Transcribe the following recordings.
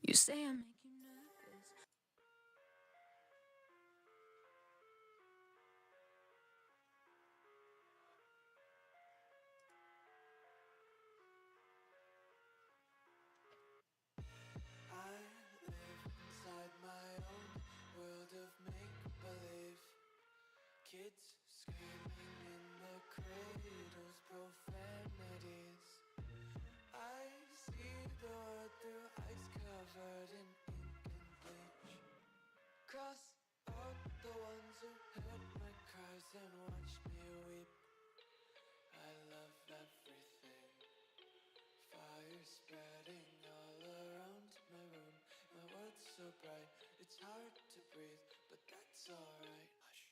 You say I make you nervous. I live inside my own world of make-believe. Kids screaming in the cradles, profanities. I see the world through ice covered in ink and bleach. Cross out the ones who heard my cries and watched me weep. I love everything. Fire spreading all around my room. My world's so bright, it's hard to breathe, but that's alright. Hush.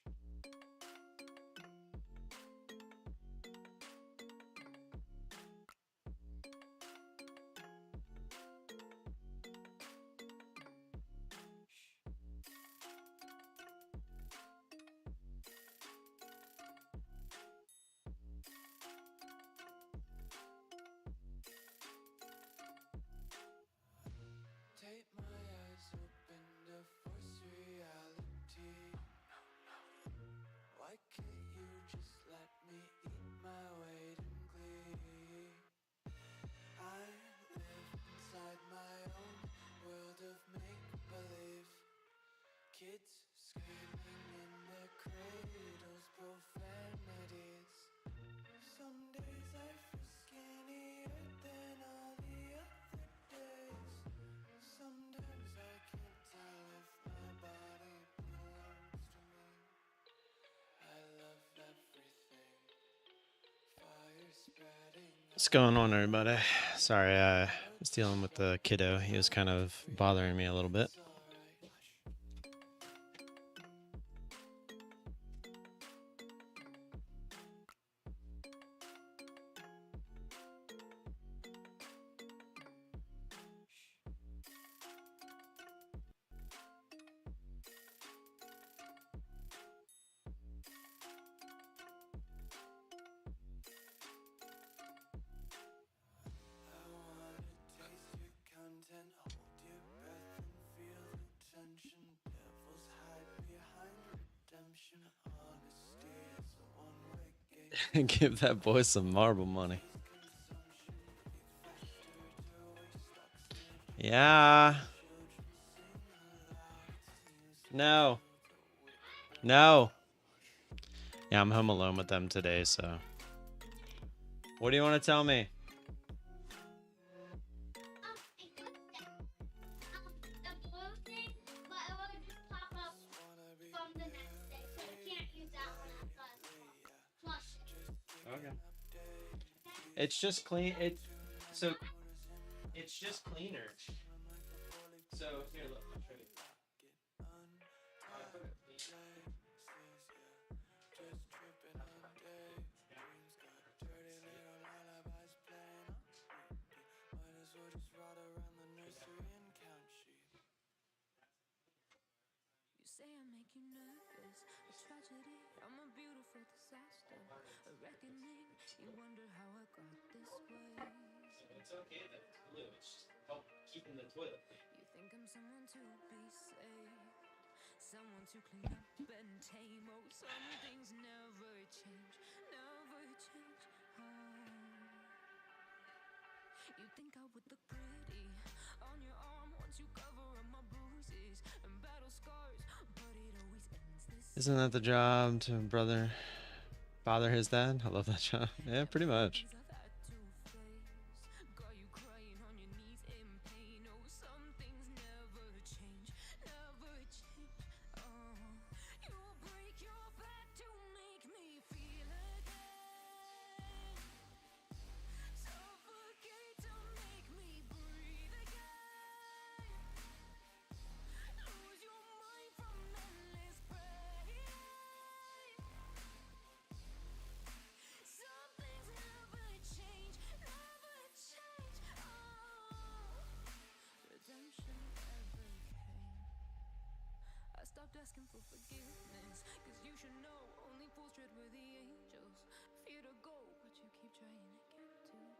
Take my eyes open to force reality. Why can't you just let me eat my weight in glee? I live inside my own world of make-believe. Kids screaming in their cradles, profanities. Some days I feel skinnier than all the other days. Sometimes I can't tell if my body belongs to me. I love everything. Fire spreading. What's going on, everybody? Sorry, I was dealing with the kiddo. He was kind of bothering me a little bit. Give that boy some marble money. Yeah. No. No. Yeah, I'm home alone with them today, so. What do you want to tell me? Okay. It's just clean. It's just cleaner. So here, look, I'll show you. You say I make you nervous. A tragedy, I'm a beautiful disaster. A reckoning, you wonder how I got this way. It's okay that it's blue. It's just help keeping the toilet clean. You think I'm someone to be saved, someone to clean up and tame. Oh, some things never change, never change. You think I would look pretty on your arm once you cover up my bruises and battle scars, but it always ends this. Isn't that the job to bother his dad? I love that job. Yeah, pretty much. Got you crying on your knees in pain. Oh, some things never change, never change. You break your back to make me feel again. Suffocate to make me breathe again. Lose your mind from endless pain. Some things never change, never change. Redemption never came. I stopped asking for forgiveness, cause you should know only fools tread where the angels fear to go, but you keep trying to get too close.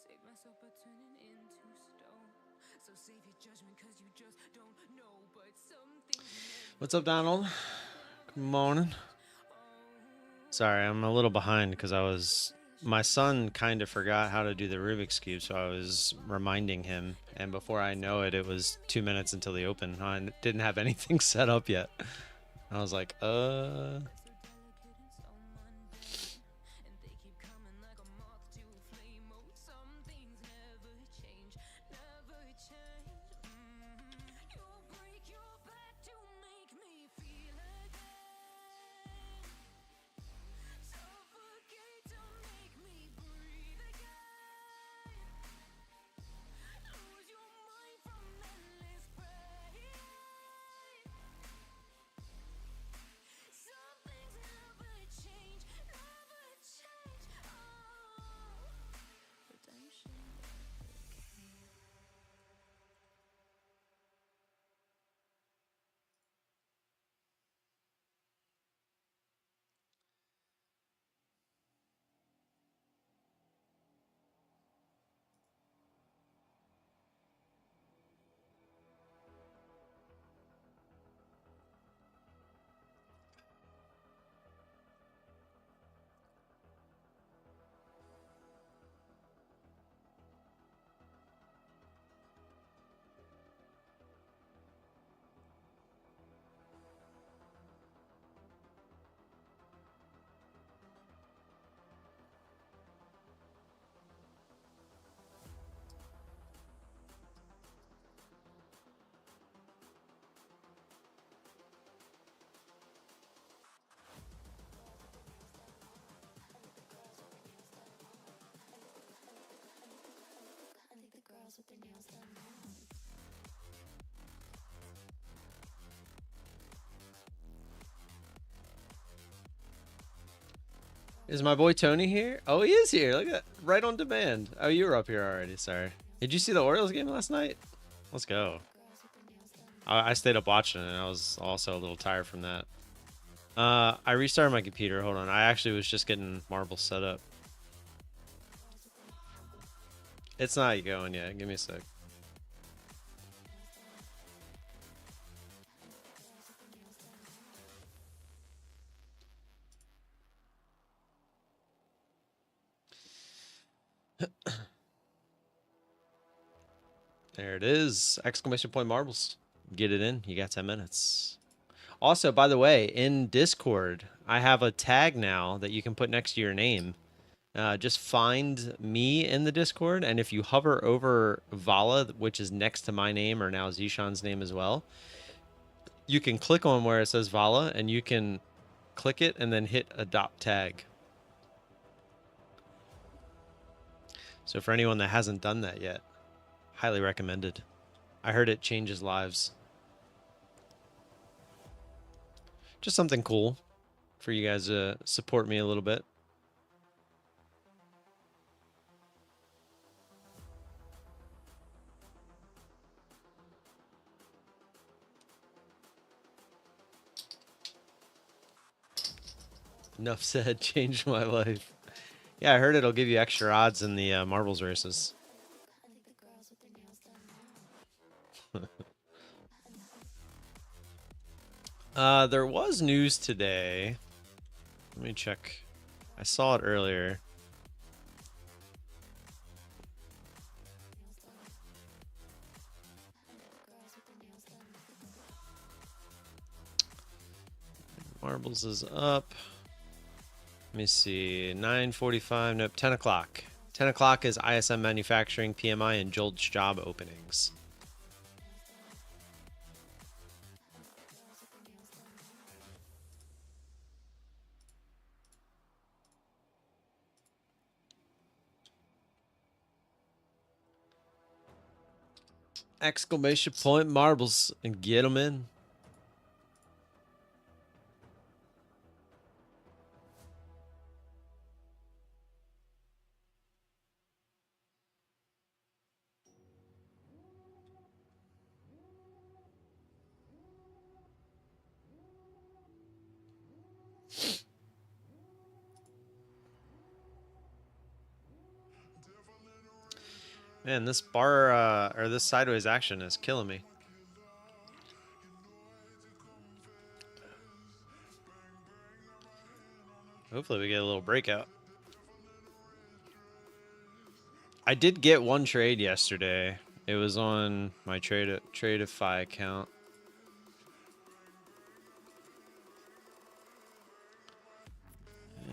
Save my myself but turning into stone. So save your judgment cause you just don't know. But some things never What's up, Donald? Good morning. Sorry, I'm a little behind because my son kind of forgot how to do the Rubik's Cube, so I was reminding him. And before I know it, it was 2 minutes until the open. I didn't have anything set up yet. I was like, is my boy Tony here? Oh, he is here. Look at that. Right on demand. Oh, you were up here already. Sorry. Did you see the Orioles game last night? Let's go. I stayed up watching it, and I was also a little tired from that. I restarted my computer. Hold on. I actually was just getting marbles set up. It's not going yet. Give me a sec. There it is. Exclamation point marbles. Get it in. You got 10 minutes. Also, by the way, in Discord, I have a tag now that you can put next to your name. Just find me in the Discord, and if you hover over Vala, which is next to my name, or now Zishan's name as well, you can click on where it says Vala, and you can click it and then hit adopt tag. So for anyone that hasn't done that yet, highly recommended. I heard it changes lives. Just something cool for you guys to support me a little bit. Enough said. Changed my life. Yeah, I heard it'll give you extra odds in the marbles races. There was news today. Let me check. I saw it earlier. Marbles is up. Let me see. 9:45. Nope. 10 o'clock. 10 o'clock is ISM Manufacturing, PMI, and JOLTS job openings. Exclamation point marbles and get them in. Man, this bar or this sideways action is killing me. Hopefully we get a little breakout. I did get one trade yesterday. It was on my Tradeify account.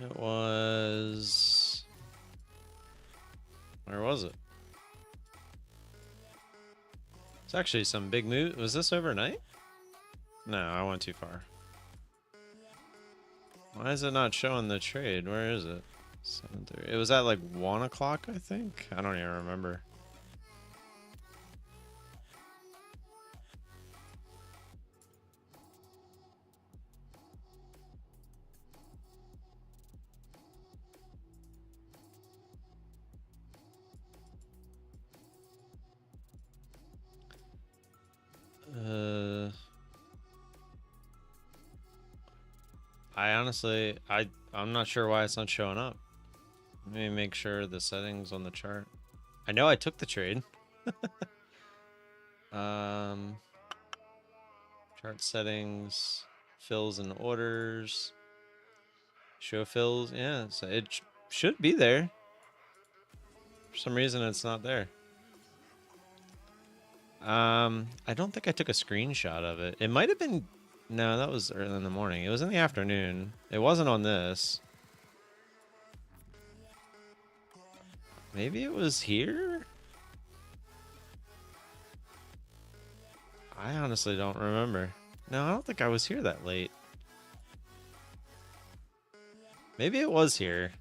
It was... Where was it? It's actually some big move. Was this overnight? No, I went too far. Why is it not showing the trade? Where is it? 7:30. It was at like 1 o'clock, I think. I don't even remember. I honestly, I'm not sure why it's not showing up. Let me make sure the settings on the chart. I know I took the trade. Chart settings, fills and orders, show fills. Yeah, so it should be there. For some reason, it's not there. I don't think I took a screenshot of it. It might have been... No, that was early in the morning. It was in the afternoon. It wasn't on this. Maybe it was here? I honestly don't remember. No, I don't think I was here that late. Maybe it was here.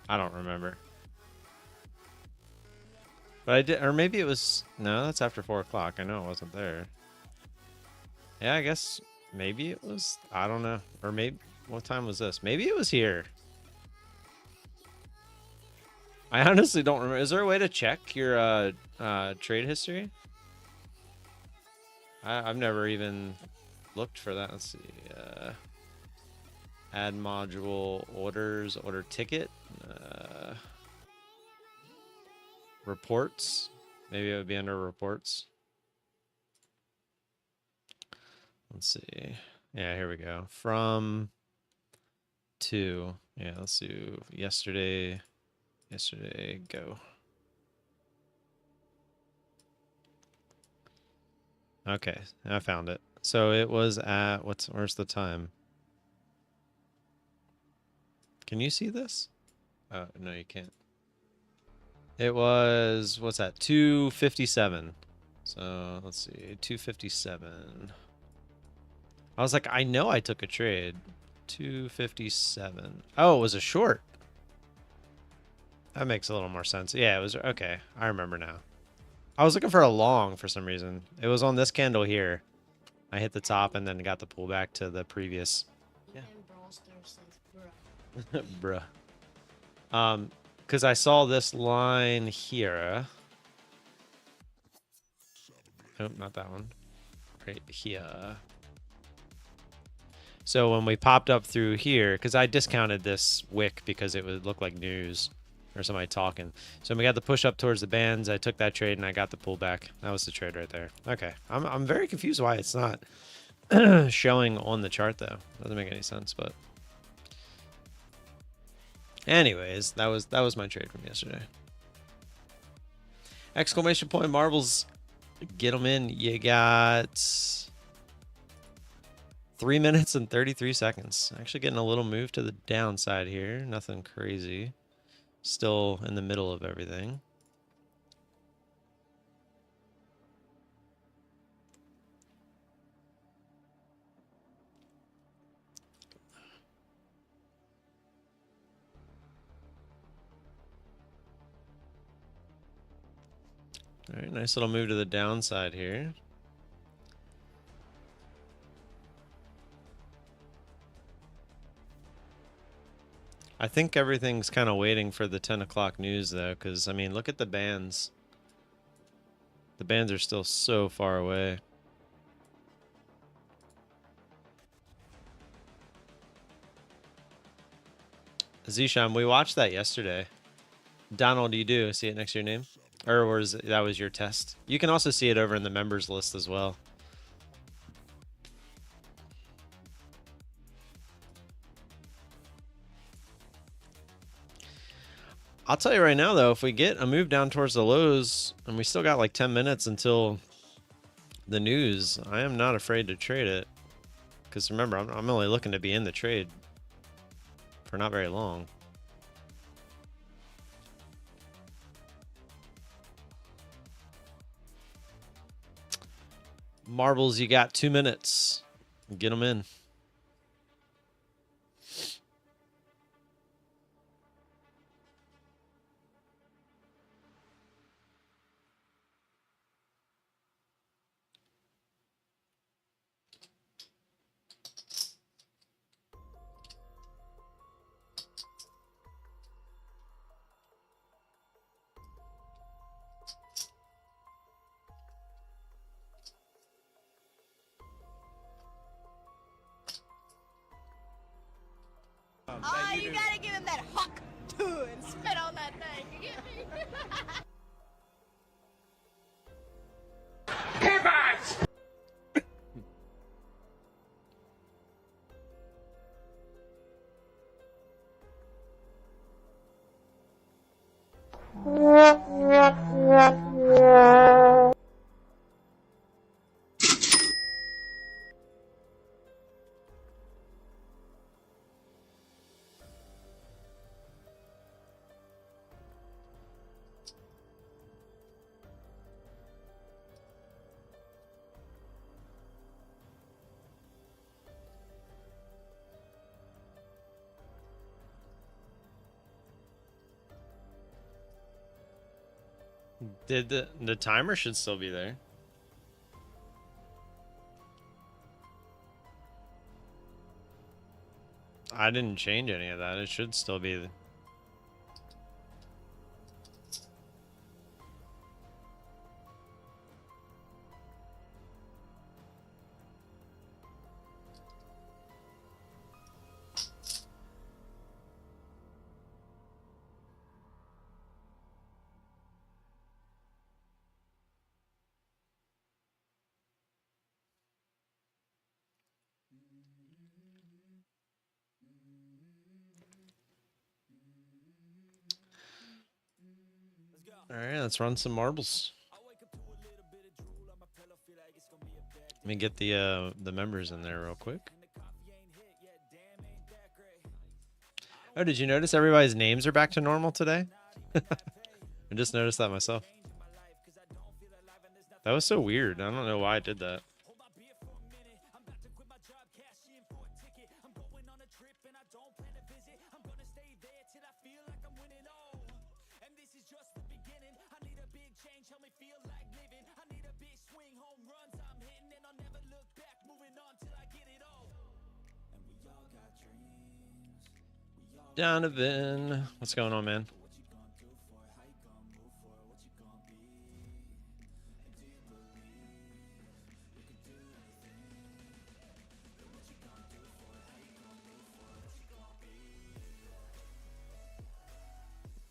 I don't remember. But I did, or maybe it was... No, that's after 4 o'clock. I know it wasn't there. Yeah, I guess maybe it was... I don't know. Or maybe... What time was this? Maybe it was here. I honestly don't remember. Is there a way to check your trade history? I've never even looked for that. Let's see. Add module, orders, order ticket. Reports. Maybe it would be under reports. Let's see. Yeah, here we go. From to... Yeah, let's do yesterday. Yesterday, go. Okay, I found it. So it was at... Where's the time? Can you see this? Oh, no, you can't. It was... What's that? 2:57. So, let's see. 2:57. I was like, I know I took a trade. 2:57. Oh, it was a short. That makes a little more sense. Yeah, it was... Okay, I remember now. I was looking for a long for some reason. It was on this candle here. I hit the top and then got the pullback to the previous. Yeah. Bruh. Because I saw this line here. Nope, not that one. Right here. So when we popped up through here, because I discounted this wick because it would look like news or somebody talking. So when we got the push up towards the bands, I took that trade and I got the pullback. That was the trade right there. Okay, I'm very confused why it's not showing on the chart though. Doesn't make any sense, but anyways, that was my trade from yesterday. Exclamation point marbles, get them in. You got 3 minutes and 33 seconds. Actually getting a little move to the downside here. Nothing crazy. Still in the middle of everything. All right, nice little move to the downside here. I think everything's kind of waiting for the 10 o'clock news, though, because, I mean, look at the bands. The bands are still so far away. Zisham, we watched that yesterday. Donald, you do see it next to your name? Or was that was your test? You can also see it over in the members list as well. I'll tell you right now, though, if we get a move down towards the lows, and we still got like 10 minutes until the news, I am not afraid to trade it. Because remember, I'm only looking to be in the trade for not very long. Marbles, you got 2 minutes. Get them in. Oh, you gotta give him that huck too and spit on that thing. You get me? Did the timer should still be there. I didn't change any of that. It should still be. All right, let's run some marbles. Let me get the members in there real quick. Oh, did you notice everybody's names are back to normal today? I just noticed that myself. That was so weird. I don't know why I did that. Donovan, what's going on, man?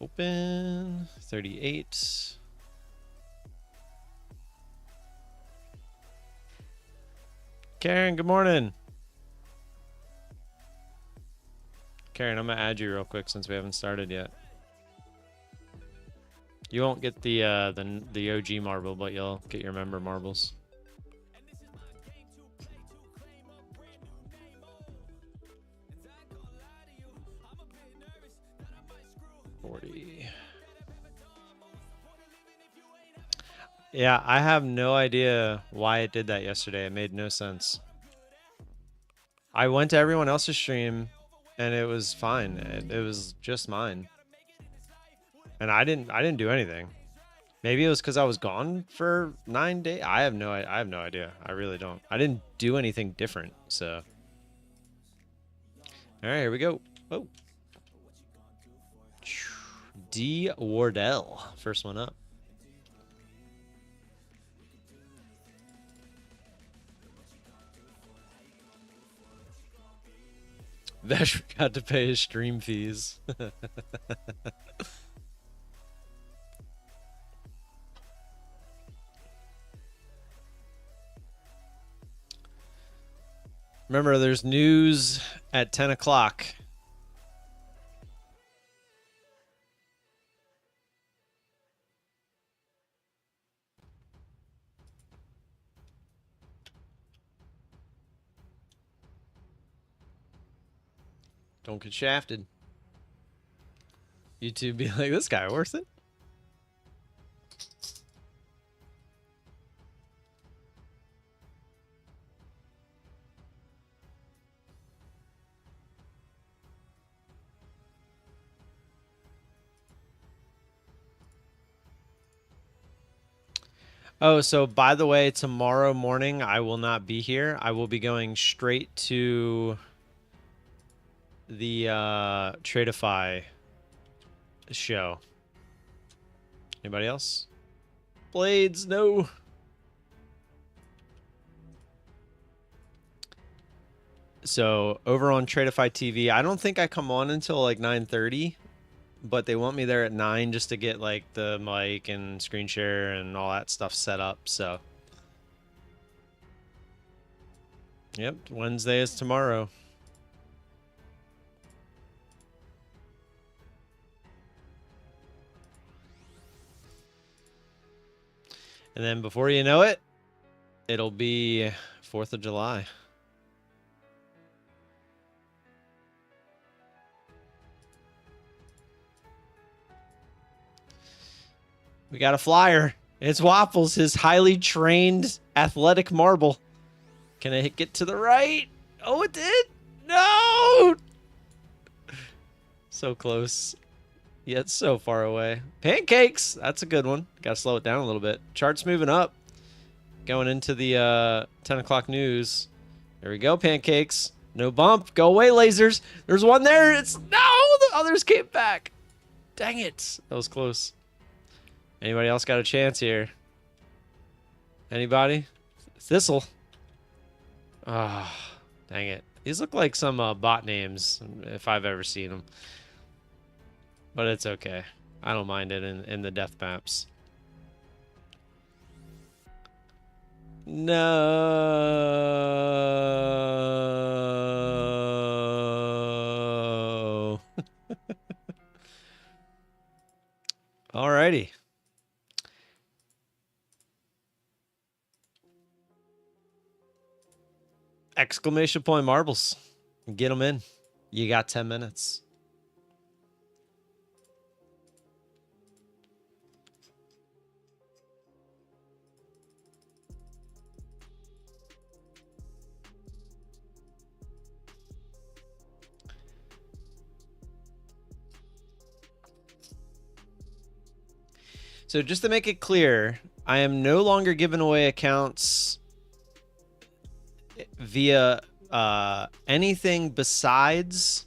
Open 38. Karen, good morning. Karen, I'm gonna add you real quick since we haven't started yet. You won't get the OG marble, but you'll get your member marbles. Yeah, I have no idea why it did that yesterday. It made no sense. I went to everyone else's stream and it was fine. It was just mine. And I didn't do anything. Maybe it was because I was gone for 9 days. I have no idea. I really don't. I didn't do anything different. So, all right, here we go. Oh, D Wardell, first one up. Vesh forgot to pay his stream fees. Remember, there's news at 10 o'clock. Don't get shafted. YouTube be like, this guy worth it? Oh, so by the way, tomorrow morning I will not be here. I will be going straight to the Tradeify show. Anybody else? Blades, no. So over on Tradeify TV, I don't think I come on until like 9:30. But they want me there at 9 just to get like the mic and screen share and all that stuff set up. So, yep, Wednesday is tomorrow. And then before you know it, it'll be 4th of July. We got a flyer. It's Waffles, his highly trained athletic marble. Can it get to the right? Oh, it did. No. So close, yet so far away. Pancakes. That's a good one. Got to slow it down a little bit. Chart's moving up. Going into the 10 o'clock news. There we go, pancakes. No bump. Go away, lasers. There's one there. It's no. The others came back. Dang it. That was close. Anybody else got a chance here? Anybody? Thistle. Ah, oh, dang it. These look like some bot names, if I've ever seen them. But it's okay. I don't mind it in the death maps. No. Alrighty. Exclamation point marbles. Get them in. You got 10 minutes. So just to make it clear, I am no longer giving away accounts via anything besides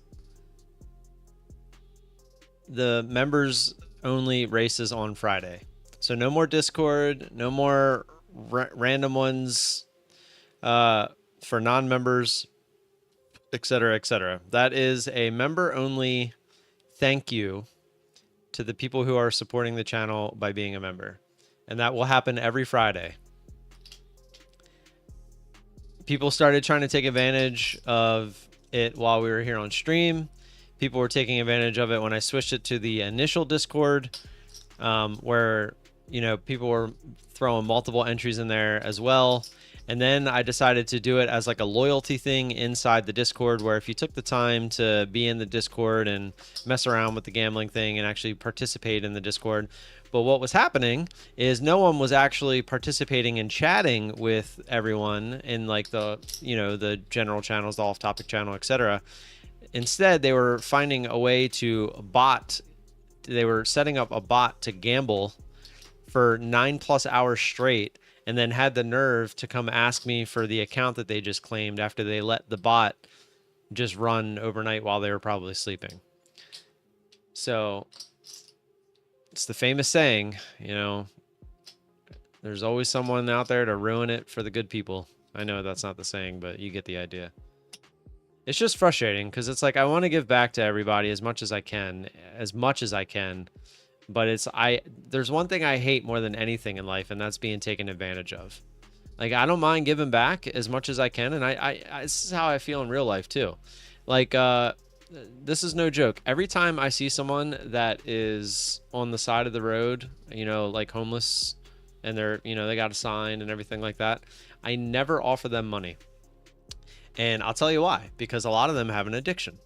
the members only races on Friday. So no more Discord, no more random ones for non-members, etc., etc. That is a member only thank you to the people who are supporting the channel by being a member. And that will happen every Friday. People started trying to take advantage of it while we were here on stream. People were taking advantage of it when I switched it to the initial Discord, where, you know, people were throwing multiple entries in there as well. And then I decided to do it as like a loyalty thing inside the Discord, where if you took the time to be in the Discord and mess around with the gambling thing and actually participate in the Discord. But what was happening is no one was actually participating and chatting with everyone in like the, you know, the general channels, the off-topic channel, etc. Instead, they were finding a way to they were setting up a bot to gamble for 9+ hours straight, and then had the nerve to come ask me for the account that they just claimed after they let the bot just run overnight while they were probably sleeping. So it's the famous saying, you know, there's always someone out there to ruin it for the good people. I know that's not the saying, but you get the idea. It's just frustrating because it's like I want to give back to everybody as much as I can, but there's one thing I hate more than anything in life, and that's being taken advantage of. Like, I don't mind giving back as much as I can, and this is how I feel in real life too. Like, this is no joke. Every time I see someone that is on the side of the road, you know, like homeless, and they're, you know, they got a sign and everything like that, I never offer them money. And I'll tell you why, because a lot of them have an addiction,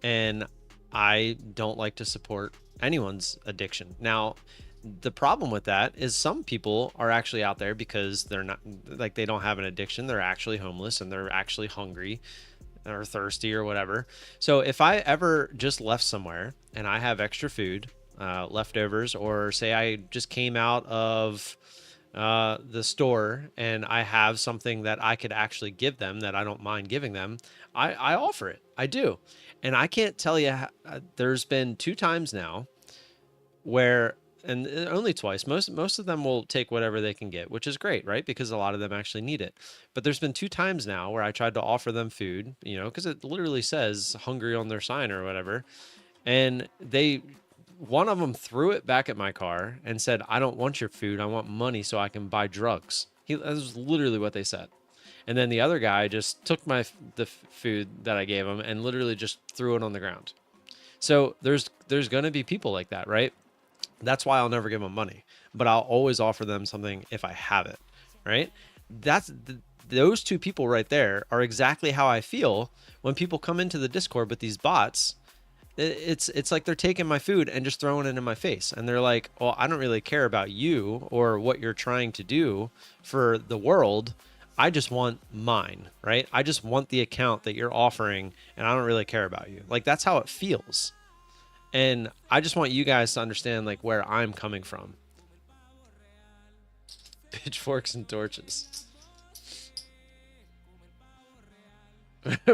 and I don't like to support anyone's addiction. Now, the problem with that is some people are actually out there because they're not, like, they don't have an addiction. They're actually homeless and they're actually hungry or thirsty or whatever. So if I ever just left somewhere and I have extra food, leftovers, or say I just came out of the store and I have something that I could actually give them that I don't mind giving them, I offer it. I do. And I can't tell you, there's been 2 times now where, and only twice, most of them will take whatever they can get, which is great, right? Because a lot of them actually need it. But there's been 2 times now where I tried to offer them food, you know, because it literally says hungry on their sign or whatever. And one of them threw it back at my car and said, I don't want your food. I want money so I can buy drugs. That was literally what they said. And then the other guy just took the food that I gave him and literally just threw it on the ground. So there's going to be people like that, right? That's why I'll never give them money, but I'll always offer them something if I have it, right? Those 2 people right there are exactly how I feel when people come into the Discord with these bots. It's like they're taking my food and just throwing it in my face. And they're like, well, I don't really care about you or what you're trying to do for the world. I just want mine, right? I just want the account that you're offering, and I don't really care about you. Like, that's how it feels. And I just want you guys to understand, like, where I'm coming from. Pitchforks and torches.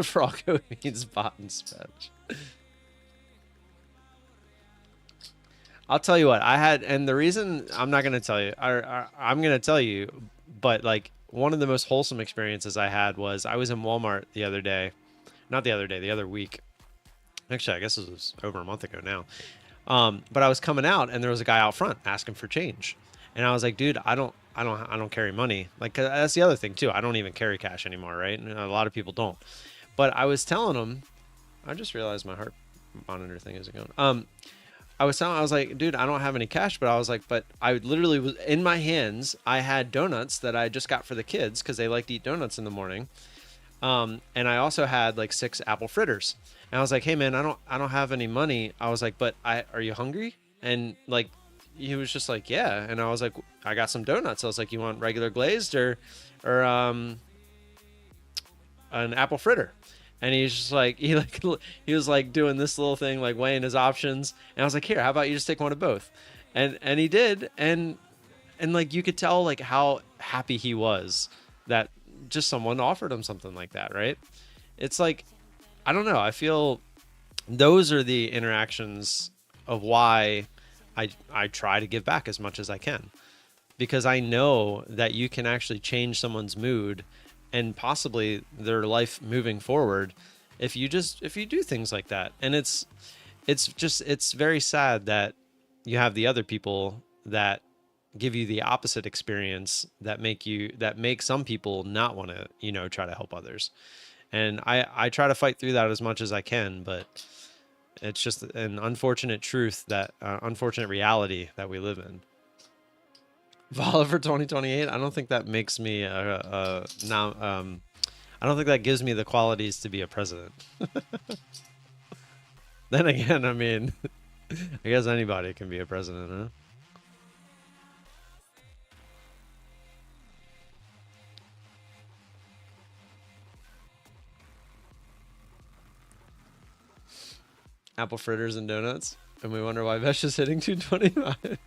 Froggo means bot in Spanish. I'll tell you what, and the reason I'm not going to tell you, I'm going to tell you, but like, one of the most wholesome experiences I had was I was in Walmart the other week. Actually, I guess it was over a month ago now. But I was coming out and there was a guy out front asking for change. And I was like, dude, I don't carry money. Like, 'cause that's the other thing too. I don't even carry cash anymore, right? And a lot of people don't. But I was telling him, I just realized my heart monitor thing isn't going. I was like, dude, I don't have any cash, but I was like, but I literally was in my hands. I had donuts that I just got for the kids because they like to eat donuts in the morning. And I also had like 6 apple fritters. And I was like, hey man, I don't have any money. I was like, but are you hungry? And like, he was just like, yeah. And I was like, I got some donuts. I was like, you want regular glazed or an apple fritter? And he's just like, he was like doing this little thing, like weighing his options. And I was like, here, how about you just take one of both? And he did. And like, you could tell like how happy he was that just someone offered him something like that, right? It's like, I don't know. I feel those are the interactions of why I try to give back as much as I can, because I know that you can actually change someone's mood and possibly their life moving forward if you do things like that. And it's very sad that you have the other people that give you the opposite experience that make some people not want to, you know, try to help others. And I try to fight through that as much as I can, but it's just an unfortunate truth, that unfortunate reality that we live in. Vala for 2028. I don't think that makes me I don't think that gives me the qualities to be a president. Then again, I mean, I guess anybody can be a president, huh? Apple fritters and donuts, and we wonder why Vesh is hitting 225.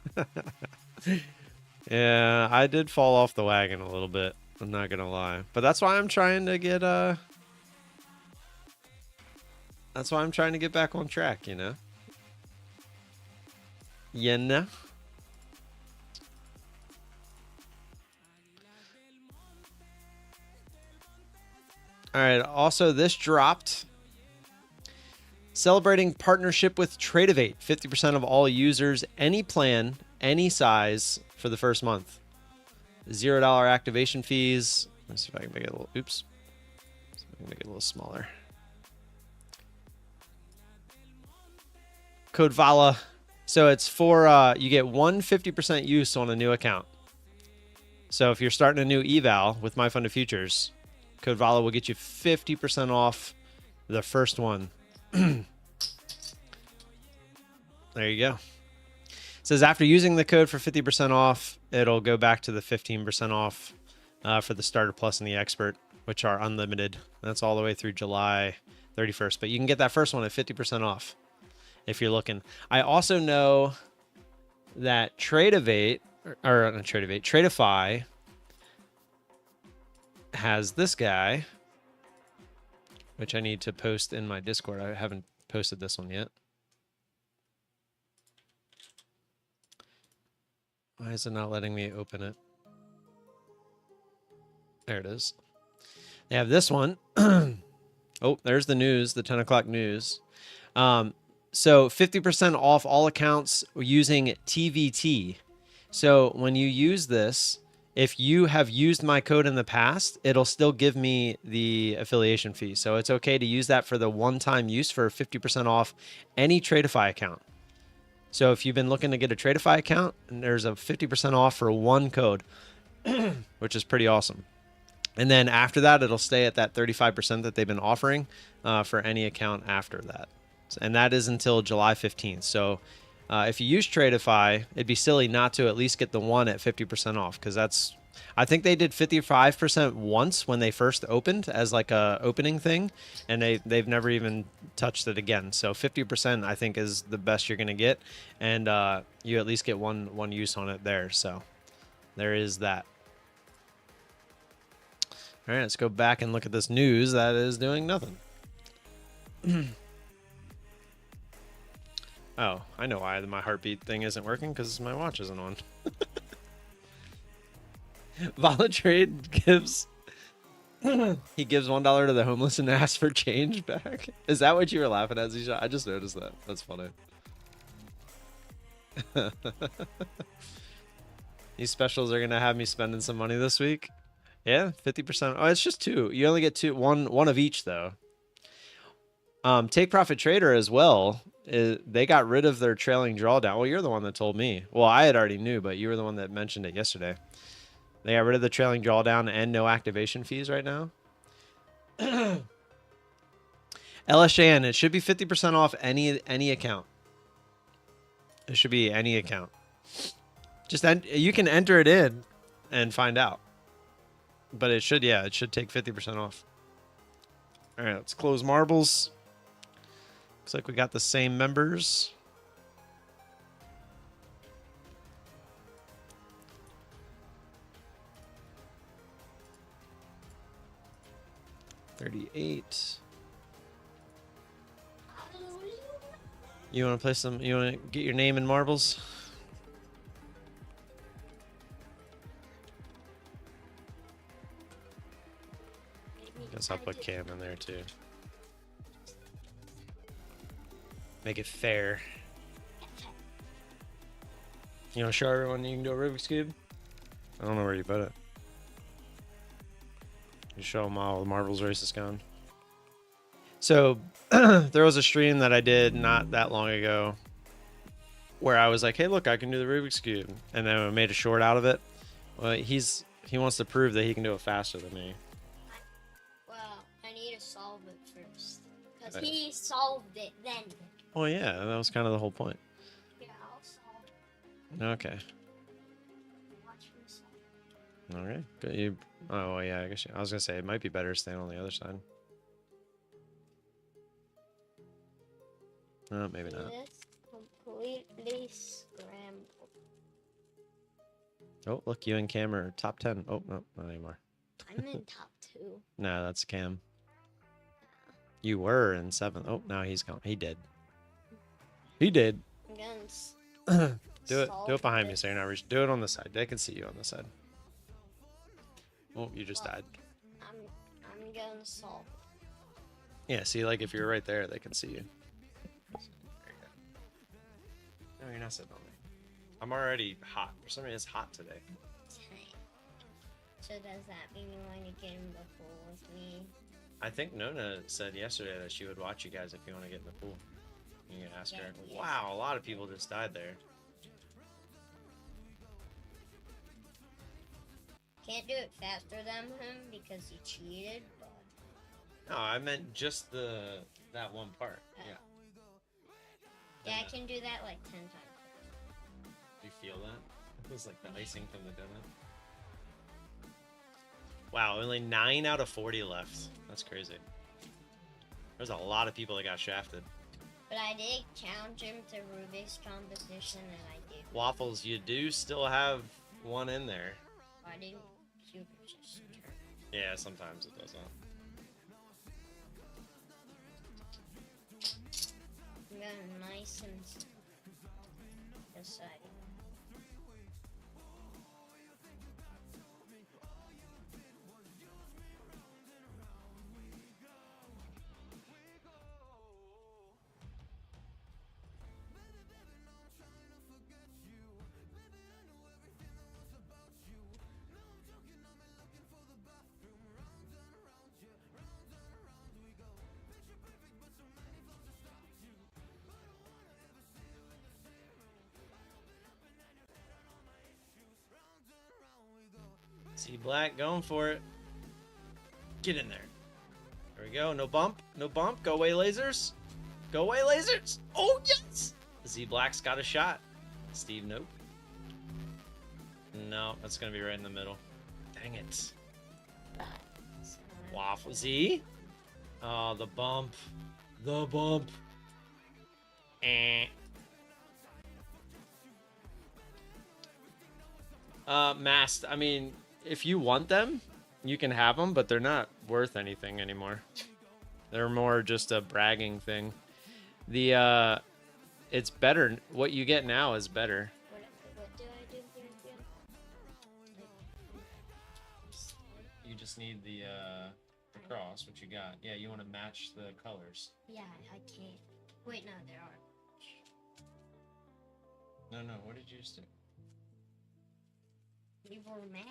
Yeah, I did fall off the wagon a little bit, I'm not gonna lie, but that's why I'm trying to get back on track, you know. All right, also this dropped. Celebrating partnership with Tradeify. 50% of all users, any plan, any size for the first month. $0 activation fees. Let's see if I can make it a little. Oops. See if I can make it a little smaller. Code VALA. So it's for you get 150% use on a new account. So if you're starting a new eval with My Fund of Futures, code VALA will get you 50% off the first one. There you go. It says after using the code for 50% off, it'll go back to the 15% off for the Starter Plus and the Expert, which are unlimited. That's all the way through July 31st. But you can get that first one at 50% off if you're looking. I also know that Tradeify has this guy, which I need to post in my Discord. I haven't posted this one yet. Why is it not letting me open it? There it is. They have this one. Oh, there's the news, the 10 o'clock news. So 50% off all accounts using TVT. So when you use this, if you have used my code in the past, it'll still give me the affiliation fee. So it's okay to use that for the one-time use for 50% off any Tradeify account. So if you've been looking to get a Tradeify account, and there's a 50% off for one code, which is pretty awesome. And then after that, it'll stay at that 35% that they've been offering for any account after that. And that is until July 15th. So if you use Tradeify, it'd be silly not to at least get the one at 50% off, because that's, I think they did 55% once when they first opened as like a opening thing, and they've never even touched it again. So 50% I think is the best you're gonna get, and you at least get one use on it there. So there is that. All right, let's go back and look at this news that is doing nothing. Oh, I know why my heartbeat thing isn't working, because my watch isn't on. Volatrade gives he gives $1 to the homeless and asks for change back. Is that what you were laughing at, Zisha? I just noticed that. That's funny. These specials are gonna have me spending some money this week. Yeah, 50%. Oh, it's just two. You only get two, one of each though. Take Profit Trader as well. They got rid of their trailing drawdown. Well, you're the one that told me. Well, I had already knew, but you were the one that mentioned it yesterday. They got rid of the trailing drawdown and no activation fees right now. LSJN, it should be 50% off any account. It should be any account. Just you can enter it in and find out. But it should, yeah, it should take 50% off. All right, let's close marbles. Looks like we got the same members. $38. You want to play some? You want to get your name in marbles? Guess I'll put Cam in there too. Make it fair. You want to show everyone you can do a Rubik's Cube? I don't know where you put it. You show them all the marbles race is gone. So there was a stream that I did not that long ago where I was like, hey, look, I can do the Rubik's Cube. And then I made a short out of it. Well, he wants to prove that he can do it faster than me. Well, I need to solve it first. Because he solved it then. Well, yeah, that was kind of the whole point. Yeah, I'll solve it. Okay. Watch me solve it. All right. Good. Oh, well, yeah, I guess I was going to say it might be better staying on the other side. No, maybe not. It's completely scrambled. Oh, look, you and Cam are top 10. Oh, no, not anymore. I'm in top 2. No, that's Cam. You were in 7th. Oh, now he's gone. He did. He did. I'm gonna Do it behind me so you're not reaching. Do it on the side. They can see you on the side. Oh, you just died. I'm gonna solve it. Yeah, see, like if you're right there, they can see you. There you go. No, you're not sitting on me. I'm already hot. For some reason, it's hot today. So does that mean you want to get in the pool with me? I think Nona said yesterday that she would watch you guys if you want to get in the pool. You can ask her. Yeah. Wow, a lot of people just died there. Can't do it faster than him because he cheated, but... No, I meant just that one part. Yeah. Yeah, I can do that like 10 times. Do you feel that? It was like the icing from the donut. Wow, only 9 out of 40 left. That's crazy. There's a lot of people that got shafted. But I did challenge him to Rubik's competition, and I did. Waffles, you do still have one in there. I didn't. Cube just turn. Yeah, sometimes it doesn't. I'm going nice and deciding. See Black going for it. Get in there. There we go. No bump. No bump. Go away, lasers. Go away, lasers. Oh, yes. Z Black's got a shot. Steve, nope. No, that's going to be right in the middle. Dang it. Waffle Z. Oh, the bump. The bump. Eh. Masked. I mean, if you want them, you can have them, but they're not worth anything anymore. They're more just a bragging thing. The it's better. What you get now is better. What do I do here again? You just need the cross, what you got. Yeah, you want to match the colors. Yeah, I can't. Wait, no, there are. No, what did you just do? We were match.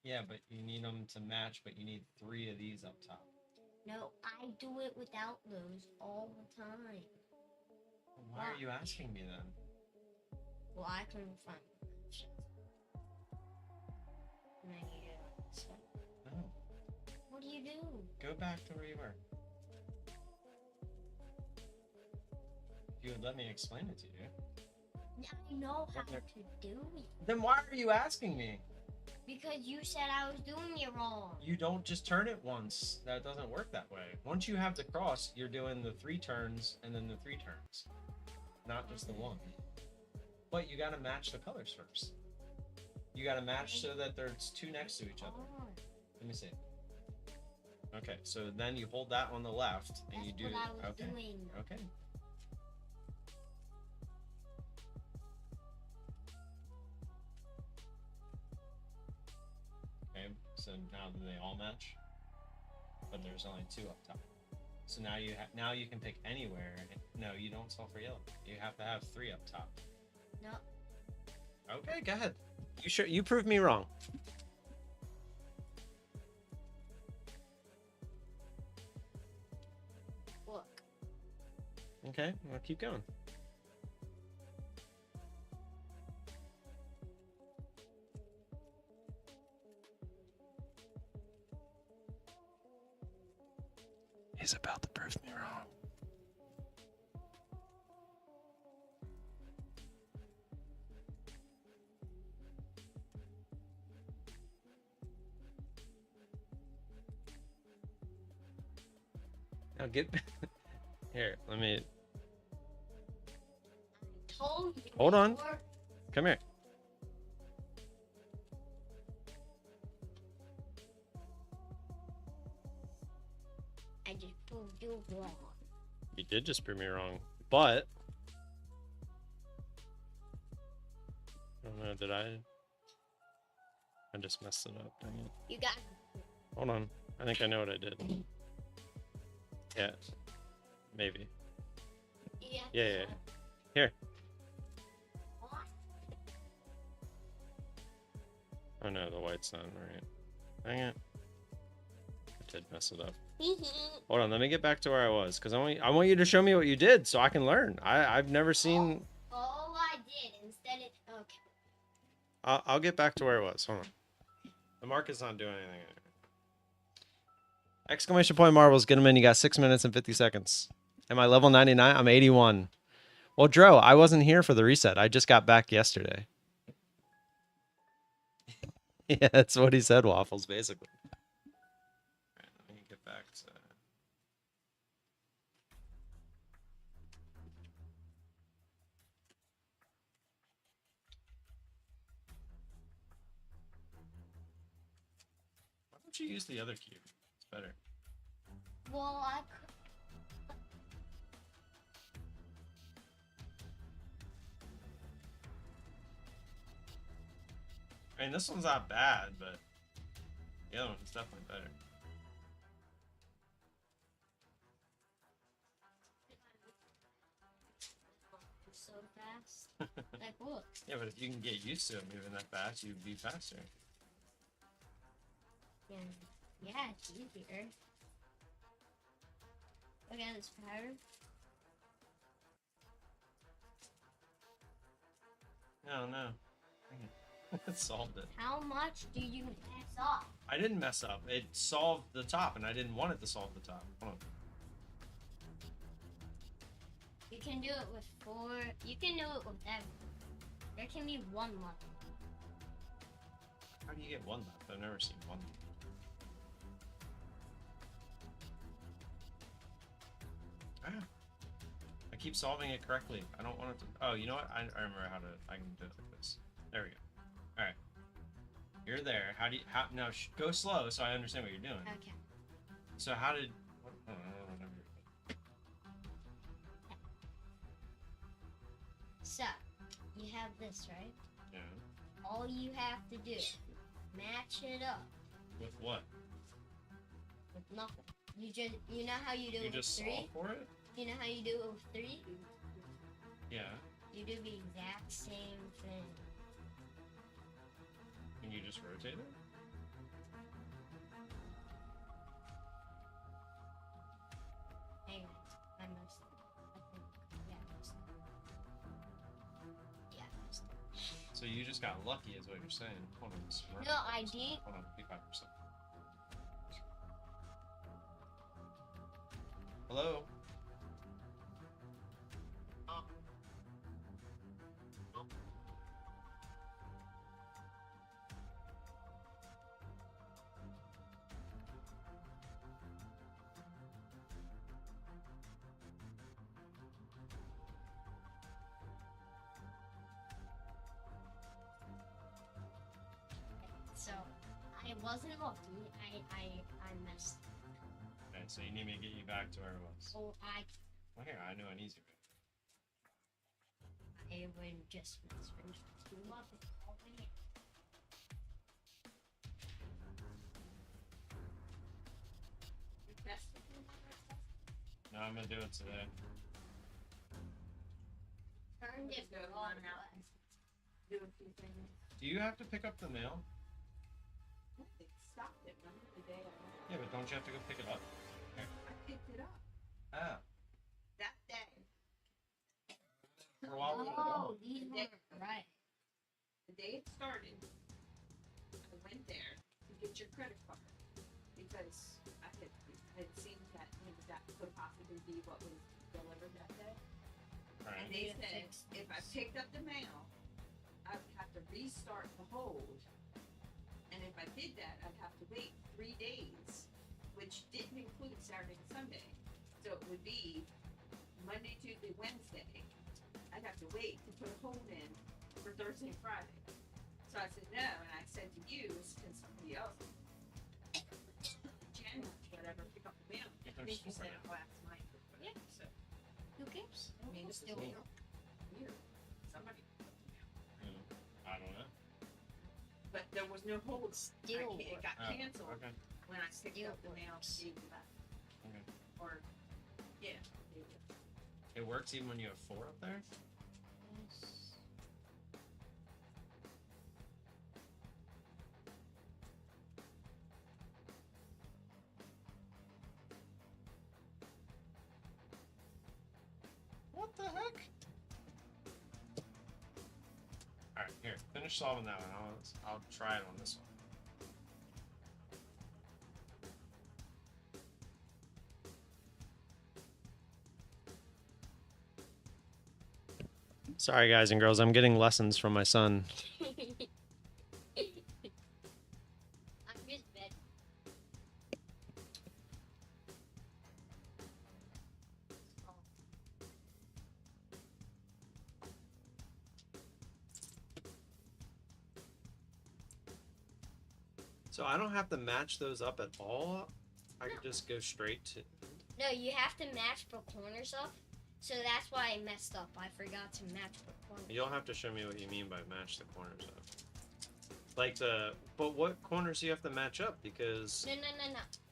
Yeah, but you need them to match, but you need 3 of these up top. No, I do it without those all the time. Why are you asking me then? Well, I can find matches. And I need it on this one. No. What do you do? Go back to where you were. If you would let me explain it to you. I know how to do it. Then why are you asking me? Because you said I was doing it wrong. You don't just turn it once. That doesn't work that way. Once you have the cross, you're doing the 3 turns and then the 3 turns. Not just the 1. But you gotta match the colors first. You gotta match so that there's 2 next to each other. Oh, Let me see. Okay, so then you hold that on the left and you do. that's what I was Okay. doing. Okay. Okay, so now do they all match? But there's only 2 up top. So now you can pick anywhere. No, you don't sell for yellow. You have to have 3 up top. No. Okay, go ahead. You proved me wrong. Look. Okay, well, keep going. He's about to prove me wrong. Now get here. Let me. Told you. Hold on. before. Come here. I just proved you wrong. You did just prove me wrong, but I don't know. Did I? I just messed it up. Dang it. You got Hold on. I think I know what I did. Yeah. Maybe. Yeah. Here. What? Oh no, the white's not right. Dang it. I did mess it up. Hold on, let me get back to where I was, because I want you to show me what you did so I can learn. I've never seen. All I did instead of okay. I'll get back to where I was. Hold on. The market's not doing anything. Exclamation point marbles, get them in. You got 6 minutes and 50 seconds. Am I level 99? I'm 81. Well, Dro, I wasn't here for the reset. I just got back yesterday. Yeah, that's what he said, Waffles, basically. All right, let me get back to... Why don't you use the other cube? It's better. Well, I mean, this one's not bad, but the other one's definitely better. so fast. Like look. Yeah, but if you can get used to it moving that fast, you'd be faster. Yeah, it's easier. Look at this pattern. No, no. It solved it. How much do you mess up? I didn't mess up. It solved the top, and I didn't want it to solve the top. Hold on. You can do it with 4. You can do it with everything. There can be 1 left. How do you get 1 left? I've never seen 1 left. Ah. I keep solving it correctly. I don't want it to... Oh, you know what? I remember how to... I can do it like this. There we go. Alright. You're there. How do you... Now, go slow so I understand what you're doing. Okay. So how did... I don't remember. So, you have this, right? Yeah. All you have to do, match it up With what? with nothing. You know how you do You it with just 3? solve for it? You know how you do it with 3? Yeah. You do the exact same thing. Can you just rotate it? Hang on. I messed up. I think. Yeah, I messed up. Yeah, I messed up. So you just got lucky is what you're saying. Hold on. This No, I did. Hold on. 55%. Hello? So, I wasn't lucky. I messed up. Okay, so you need me to get you back to where it was. Oh, Well, here, I know an easy way. I would just mess with you. Love it. Already. No, I'm gonna do it today. Turned it on now. Do a few things. Do you have to pick up the mail? They stopped it. Remember the day I went? Yeah, but don't you have to go pick it up? I picked it up Ah. that day. For a while we were Oh, gone. these were right. The day it started, I went there to get your credit card because I had seen that maybe that could possibly be what was delivered that day. Alright. And they Yeah, said fixed if I this. picked up the mail, I would have to restart the hold. And if I did that, I'd have to wait 3 days, which didn't include Saturday and Sunday. So it would be Monday, Tuesday, Wednesday. I'd have to wait to put a hold in for Thursday and Friday. So I said no, and I said to you, can somebody else, Jen, whatever, pick up the mail? If I there's think you four said in it last night. Yeah. So, Who cares? I mean, it's Still still here. weird. Somebody pick up the mail. I don't know. But there was no hold. Still It got Oh, canceled okay. when I picked Still up the mail works. to you back. Okay. Or, yeah. It works even when you have 4 up there? Yes. finish solving that one. I'll try it on this one. Sorry, guys and girls. I'm getting lessons from my son. I'm just bed. So I don't have to match those up at all. I could just go straight to. No, you have to match the corners up. So that's why I messed up. I forgot to match the corners. You don't have to show me what you mean by match the corners up. Like but what corners do you have to match up? Because No.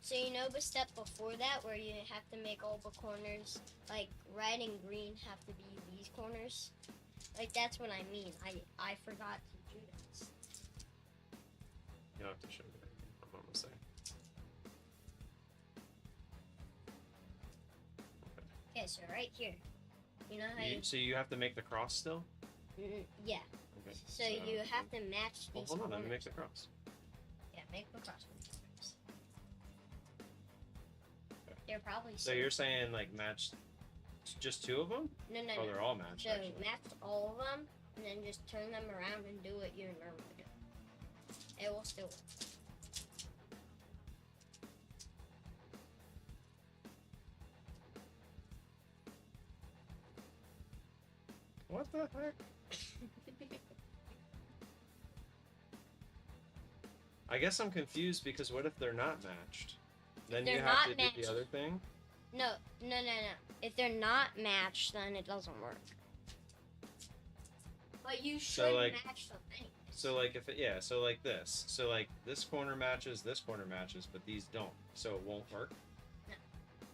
So you know the step before that where you have to make all the corners, like red and green have to be these corners? Like that's what I mean. I forgot to do this. you don't have to show me that. I'm almost there. Okay, so right here. You know how you... So you have to make the cross still? Yeah. Okay. So you have to match Well, these hold on, let corners. me make the cross. Yeah, make the cross. Okay. They're probably So you're saying like match just two of them? No. Oh, they're all matched. So Actually. match all of them, and then just turn them around and do what you normally do. It will still work. What the heck? I guess I'm confused because what if they're not matched? Then you they're have to not do matched- the other thing? No. If they're not matched, then it doesn't work. But you should like- match them anyways. So like if it, yeah, so like this. So like this corner matches, but these don't. So it won't work? No.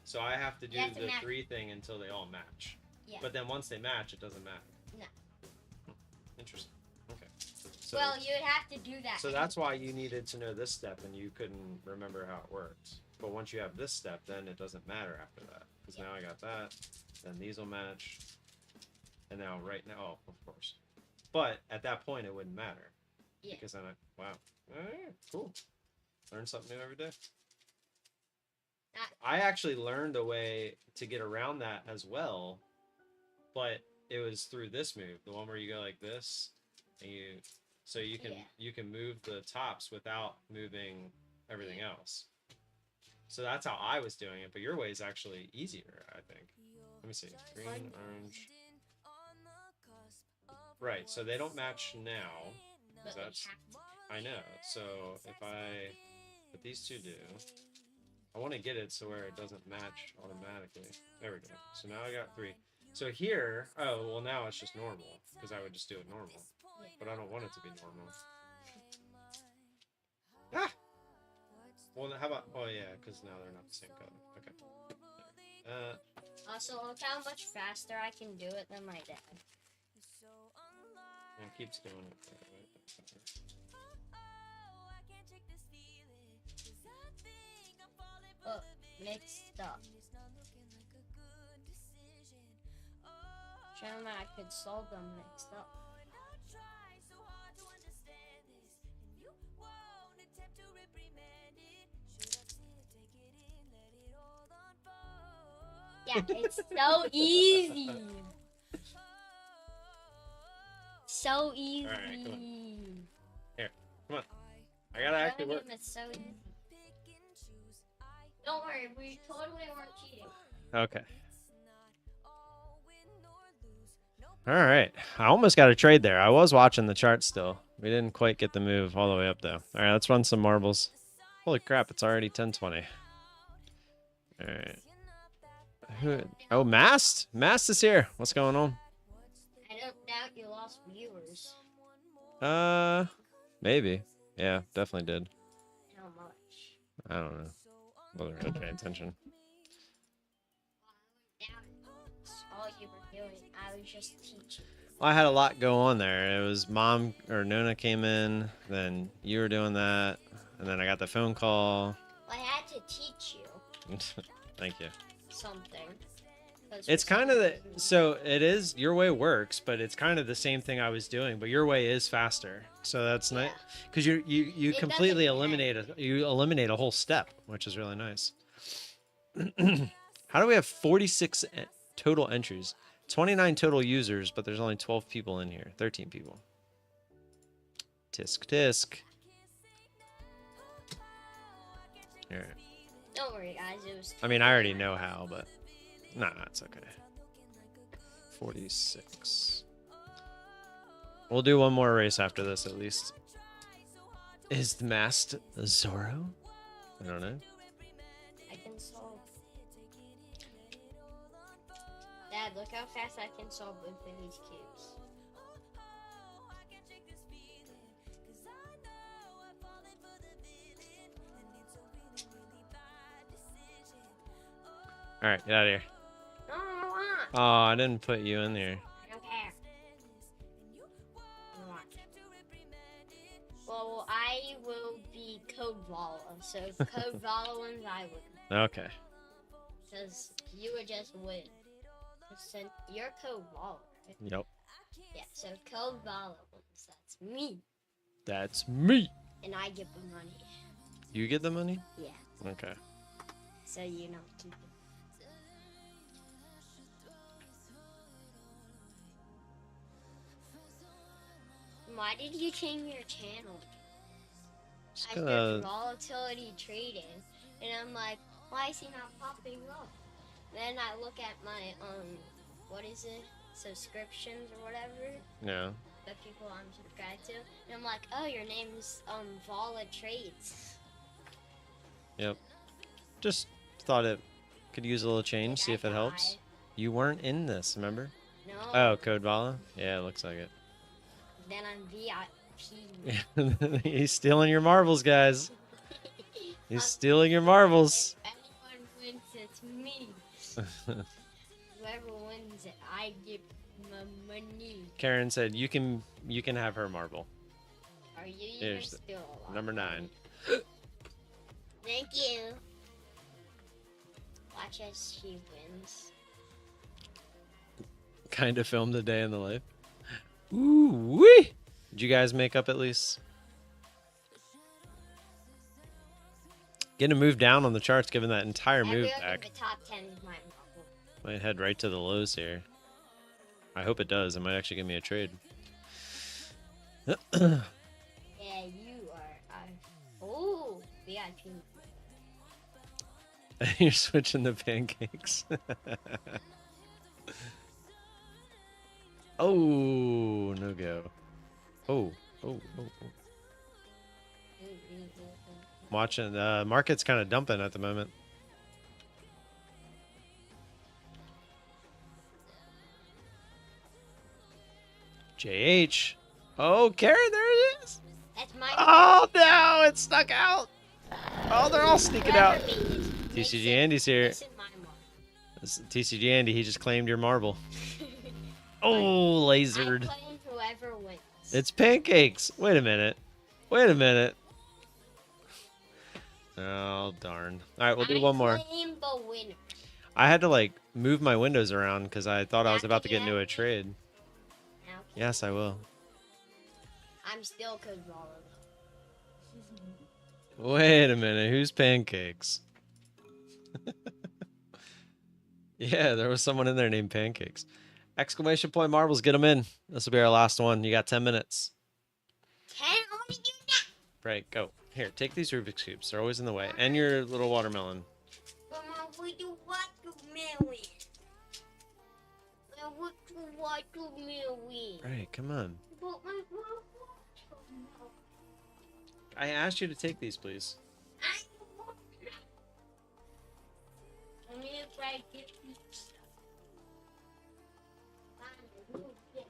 So I have to do You have to the match- 3 thing until they all match. Yeah. But then once they match, it doesn't matter. No. Interesting. Okay. So, Well, you would have to do that. so that's why you needed to know this step and you couldn't remember how it works. But once you have this step, then it doesn't matter after that. Because now I got that, then these will match. And now right now, oh, of course. But at that point, it wouldn't matter. Yeah. Because then wow. Alright, cool. Learn something new every day. I actually learned a way to get around that as well, but it was through this move, the one where you go like this, and you can move the tops without moving everything else. So that's how I was doing it, but your way is actually easier, I think. Let me see, green, orange. Right, so they don't match now. But That's, they have to. I know. So if but these two do. I want to get it so where it doesn't match automatically. There we go. So now I got 3. So here, oh, well now it's just normal, because I would just do it normal. But I don't want it to be normal. Ah! Well, how about, oh yeah, because now they're not the same color. Okay. Also, look how much faster I can do it than my dad. And it keeps doing it. Oh, mixed up. Showing that I could solve them mixed up. Yeah, it's so easy. So easy. Alright, come on. I gotta actually work. It's so easy. Don't worry, we totally weren't cheating. Okay. All right. I almost got a trade there. I was watching the chart still. We didn't quite get the move all the way up though. All right, let's run some marbles. Holy crap, it's already 10:20. All right. Oh, Mast? Mast is here. What's going on? I don't doubt you lost viewers. Maybe. Yeah, definitely did. How much? I don't know. Wasn't really paying attention. That's all you were doing. I was just teaching. Well, I had a lot go on there. It was Mom or Nona came in, then you were doing that, and then I got the phone call. Well, I had to teach you Thank you. something. 'Cause It's for some kind of the reason- so it is your way works, but it's kind of the same thing I was doing, but your way is faster. So that's nice Yeah. because you It completely doesn't eliminate a whole step, which is really nice. How do we have 46 total entries? 29 total users, but there's only 12 people in here. 13 people. Tisk tisk. Here. Don't worry, guys. It was. I mean, I already know how, but nah, it's okay. 46. We'll do one more race after this, at least. Is the masked Zorro? I don't know. I can solve. Dad, look how fast I can solve both of these cubes. All right, get out of here. No, I don't want. Oh, I didn't put you in there. I don't care. I don't want. Well, I will be Code Vala. So if Code Vala wins, I win. Okay. Because you would just win. 'Cause since you're Code Vala, right? Yep. Yeah, so if Code Vala wins, that's me. That's me. And I get the money. You get the money? Yeah, Okay. so you don't keep it. Why did you change your channel? Just I searched gonna... volatility trading, and I'm like, why is he not popping up? Then I look at my what is it? Subscriptions or whatever, Yeah. the people I'm subscribed to, and I'm like, oh, your name's Vala Trades. Yep. Just thought it could use a little change, Did see I if it helps. die? You weren't in this, remember? No. Oh, Code Vala? Yeah, it looks like it. Then I'm VIP. He's stealing your marbles, guys. He's stealing your marbles. If anyone wins, it's me. Whoever wins it, I get my money. Karen said you can have her marble. Are you even Here's still alive? Number 9. Thank you. Watch as she wins. Kind of filmed a day in the life. Ooh wee! Did you guys make up at least? Getting a move down on the charts, given that entire move Everyone in back. the top 10 is my marble. Might head right to the lows here. I hope it does. It might actually give me a trade. Yeah, you are. Oh, VIP. You're switching the pancakes. Oh, no go. Oh. Watching the market's kind of dumping at the moment. JH. Oh, Karen, there it is. That's my. Oh no, it's stuck out. Oh, they're all sneaking out. Whoever makes TCG it, Andy's here. this is my marble. This is TCG Andy, he just claimed your marble. Oh, I lasered. claim whoever wins. It's pancakes. Wait a minute. Wait a minute. Oh, darn. All right, we'll do one more. I claim the winner. I had to, like, move my windows around because I thought I was Now about to can get you into a have me? trade. Now, Yes, I will. I'm still Code Vala. Wait a minute. Who's pancakes? Yeah, there was someone in there named Pancakes. Exclamation point marbles. Get them in. This will be our last one. You got 10 minutes. Can only do that. Right, go. Here, take these Rubik's Cubes. They're always in the way. And your little watermelon. But Mom, we do watermelon. I want to watermelon. Right, come on. But my watermelon. I asked you to take these, please. I want it. Only if I get pizza. Fine, we'll get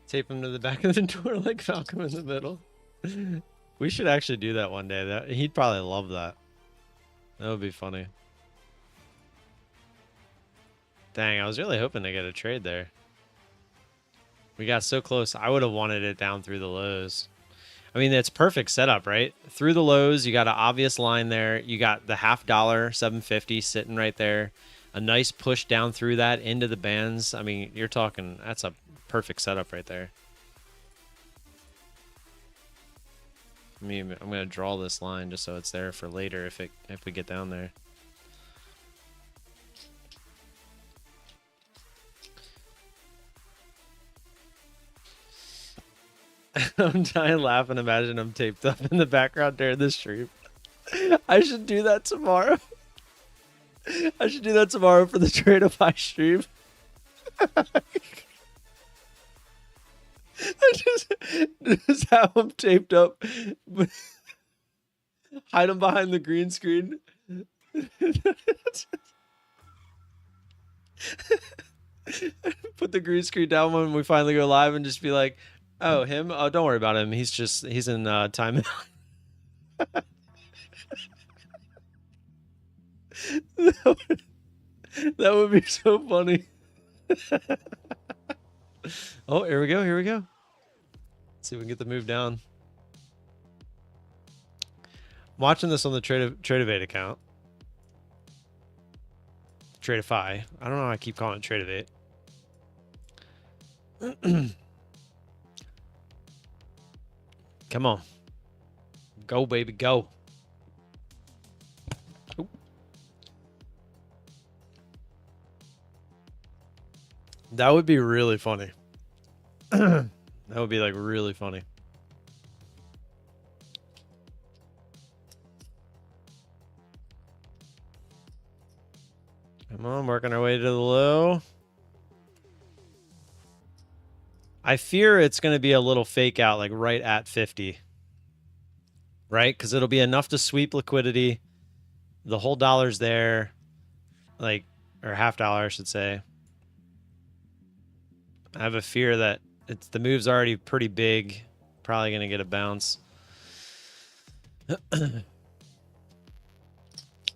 Tape him to the back of the door like Malcolm in the middle. We should actually do that one day. That he'd probably love that. That would be funny. Dang, I was really hoping to get a trade there. We got so close. I would have wanted it down through the lows. I mean, it's perfect setup, right? Through the lows, you got an obvious line there. You got the $0.50, 750 sitting right there. A nice push down through that into the bands. I mean, you're talking, that's a perfect setup right there. I mean, I'm going to draw this line just so it's there for later if we get down there. I'm dying laughing. Imagine I'm taped up in the background during the stream. I should do that tomorrow. I should do that tomorrow for the Tradeify stream. just have them taped up. Hide them behind the green screen. Put the green screen down when we finally go live and just be like, oh, him? Oh, don't worry about him. He's in timeout. That would be so funny. Oh, here we go. Here we go. Let's see if we can get the move down. I'm watching this on the Tradeivate account. Tradeify. I don't know why I keep calling it Tradeivate. Come on. Go, baby, go. Oop. That would be really funny. That would be like really funny. Come on, working our way to the low. I fear it's going to be a little fake out, like right at 50. Right? Because it'll be enough to sweep liquidity. The whole dollar's there. Like, or $0.50, I should say. I have a fear that the move's already pretty big. Probably going to get a bounce.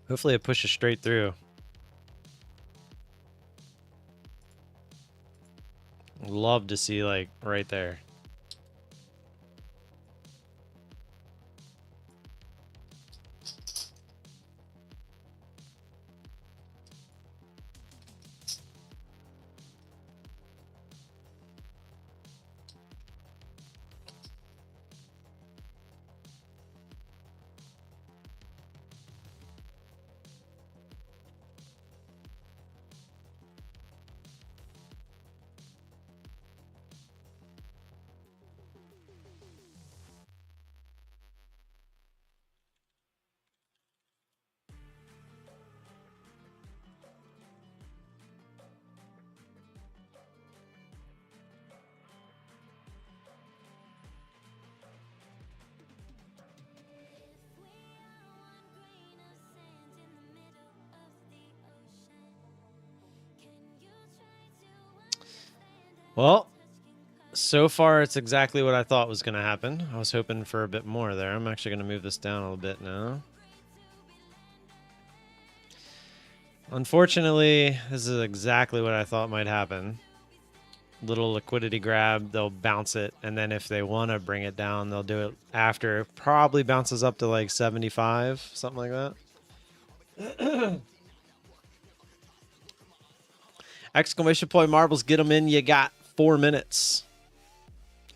Hopefully it pushes straight through. Love to see, like, right there. Well, so far it's exactly what I thought was going to happen. I was hoping for a bit more there. I'm actually going to move this down a little bit now. Unfortunately, this is exactly what I thought might happen. Little liquidity grab, they'll bounce it, and then if they want to bring it down, they'll do it after. It probably bounces up to like 75, something like that. Exclamation point marbles, get them in. You got 4 minutes.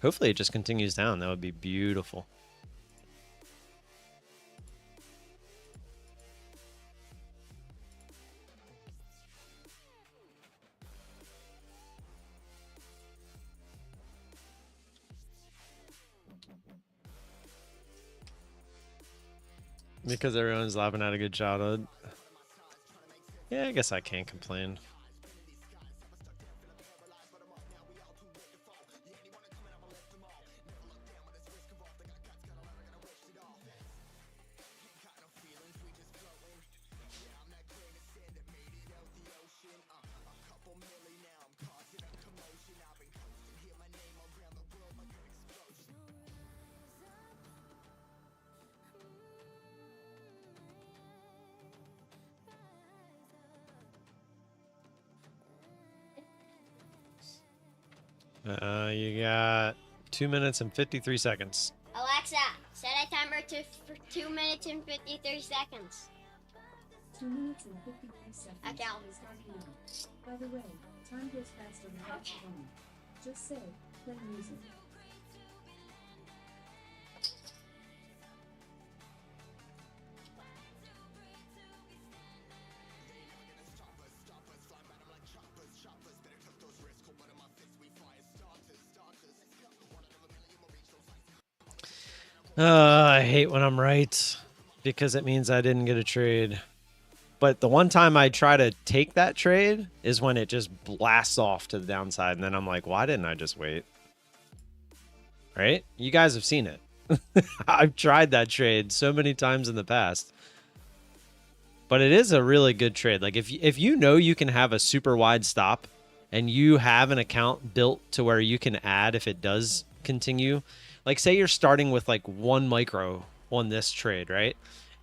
Hopefully it just continues down. That would be beautiful. Because everyone's laughing at a good childhood. Yeah, I guess I can't complain. You got 2 minutes and 53 seconds. Alexa, set a timer for 2 minutes and 53 seconds. 2 minutes and 53 seconds. Okay, I'll be starting now. By the way, time goes faster when it's fun. Just say, play music. I hate when I'm right because it means I didn't get a trade. But the one time I try to take that trade is when it just blasts off to the downside. And then I'm like, why didn't I just wait? Right? You guys have seen it. I've tried that trade so many times in the past. But it is a really good trade. Like if you know you can have a super wide stop and you have an account built to where you can add if it does continue. Like say you're starting with like 1 micro on this trade, right?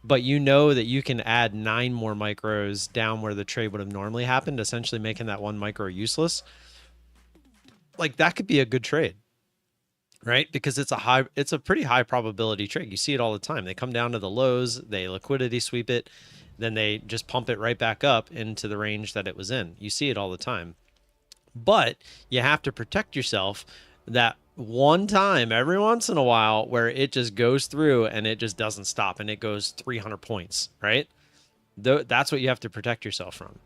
But you know that you can add 9 more micros down where the trade would have normally happened, essentially making that 1 micro useless. Like that could be a good trade, right? Because it's a pretty high probability trade. You see it all the time. They come down to the lows, they liquidity sweep it, then they just pump it right back up into the range that it was in. You see it all the time. But you have to protect yourself that one time every once in a while where it just goes through and it just doesn't stop and it goes 300 points, right? That's what you have to protect yourself from.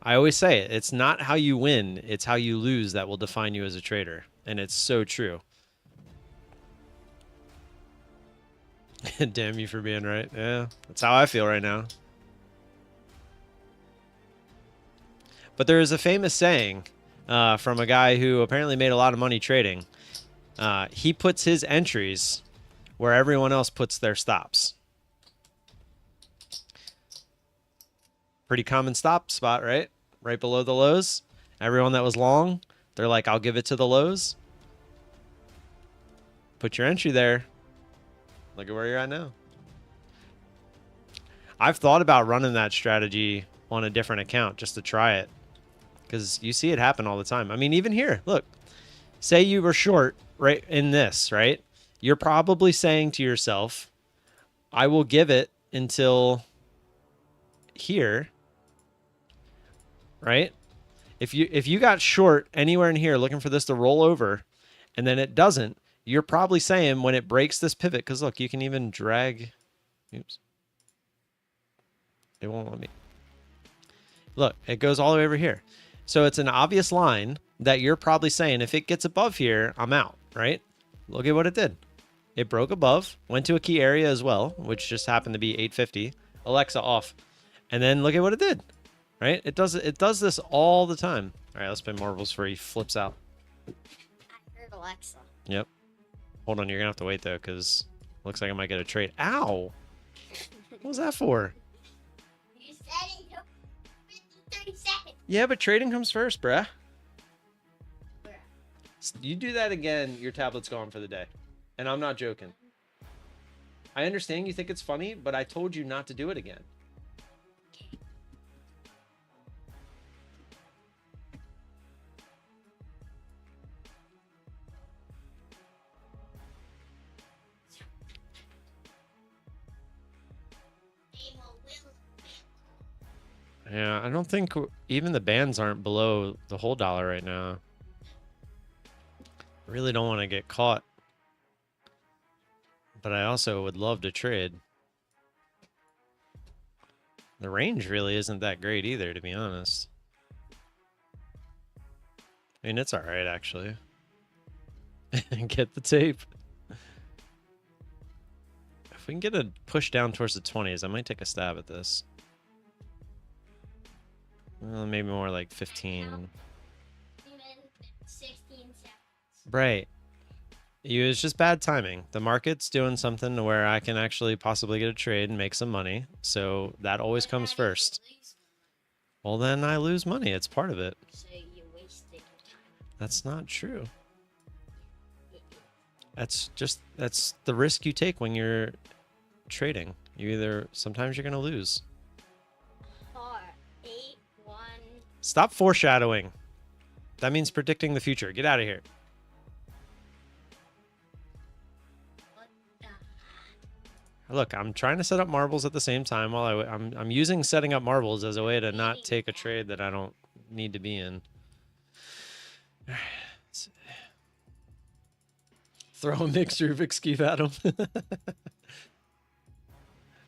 I always say it, it's not how you win, it's how you lose that will define you as a trader. And it's so true. Damn you for being right. Yeah, that's how I feel right now. But there is a famous saying from a guy who apparently made a lot of money trading. He puts his entries where everyone else puts their stops. Pretty common stop spot, right? Right below the lows. Everyone that was long, they're like, I'll give it to the lows. Put your entry there. Look at where you're at now. I've thought about running that strategy on a different account just to try it. Because you see it happen all the time. I mean, even here, look. Say you were short right in this, right? You're probably saying to yourself, I will give it until here, right? If you got short anywhere in here looking for this to roll over and then it doesn't, you're probably saying when it breaks this pivot, because look, you can even drag, oops. It won't let me. Look, it goes all the way over here. So it's an obvious line that you're probably saying, if it gets above here, I'm out, right? Look at what it did. It broke above, went to a key area as well, which just happened to be 850. Alexa off. And then look at what it did, right? It does this all the time. All right, let's play marbles before he flips out. I heard Alexa. Yep. Hold on, you're going to have to wait, though, because looks like I might get a trade. Ow! What was that for? You said it took 53 seconds. Yeah, but trading comes first, bruh. Bruh. You do that again, your tablet's gone for the day. And I'm not joking. I understand you think it's funny, but I told you not to do it again. Yeah, I don't think even the bands aren't below the whole dollar right now. Really don't want to get caught. But I also would love to trade. The range really isn't that great either, to be honest. I mean, it's all right, actually. Get the tape. If we can get a push down towards the 20s, I might take a stab at this. Well, maybe more like 15. 16 seconds. Right. It's just bad timing. The market's doing something to where I can actually possibly get a trade and make some money. So that always comes first. Well, then I lose money. It's part of it. So you wasted your time. That's not true. That's the risk you take when you're trading. Sometimes you're going to lose. 4, 8, 1. Stop foreshadowing. That means predicting the future. Get out of here. Look, I'm trying to set up marbles at the same time while I'm using setting up marbles as a way to not take a trade that I don't need to be in. Throw a mixed Rubik's Cube at him.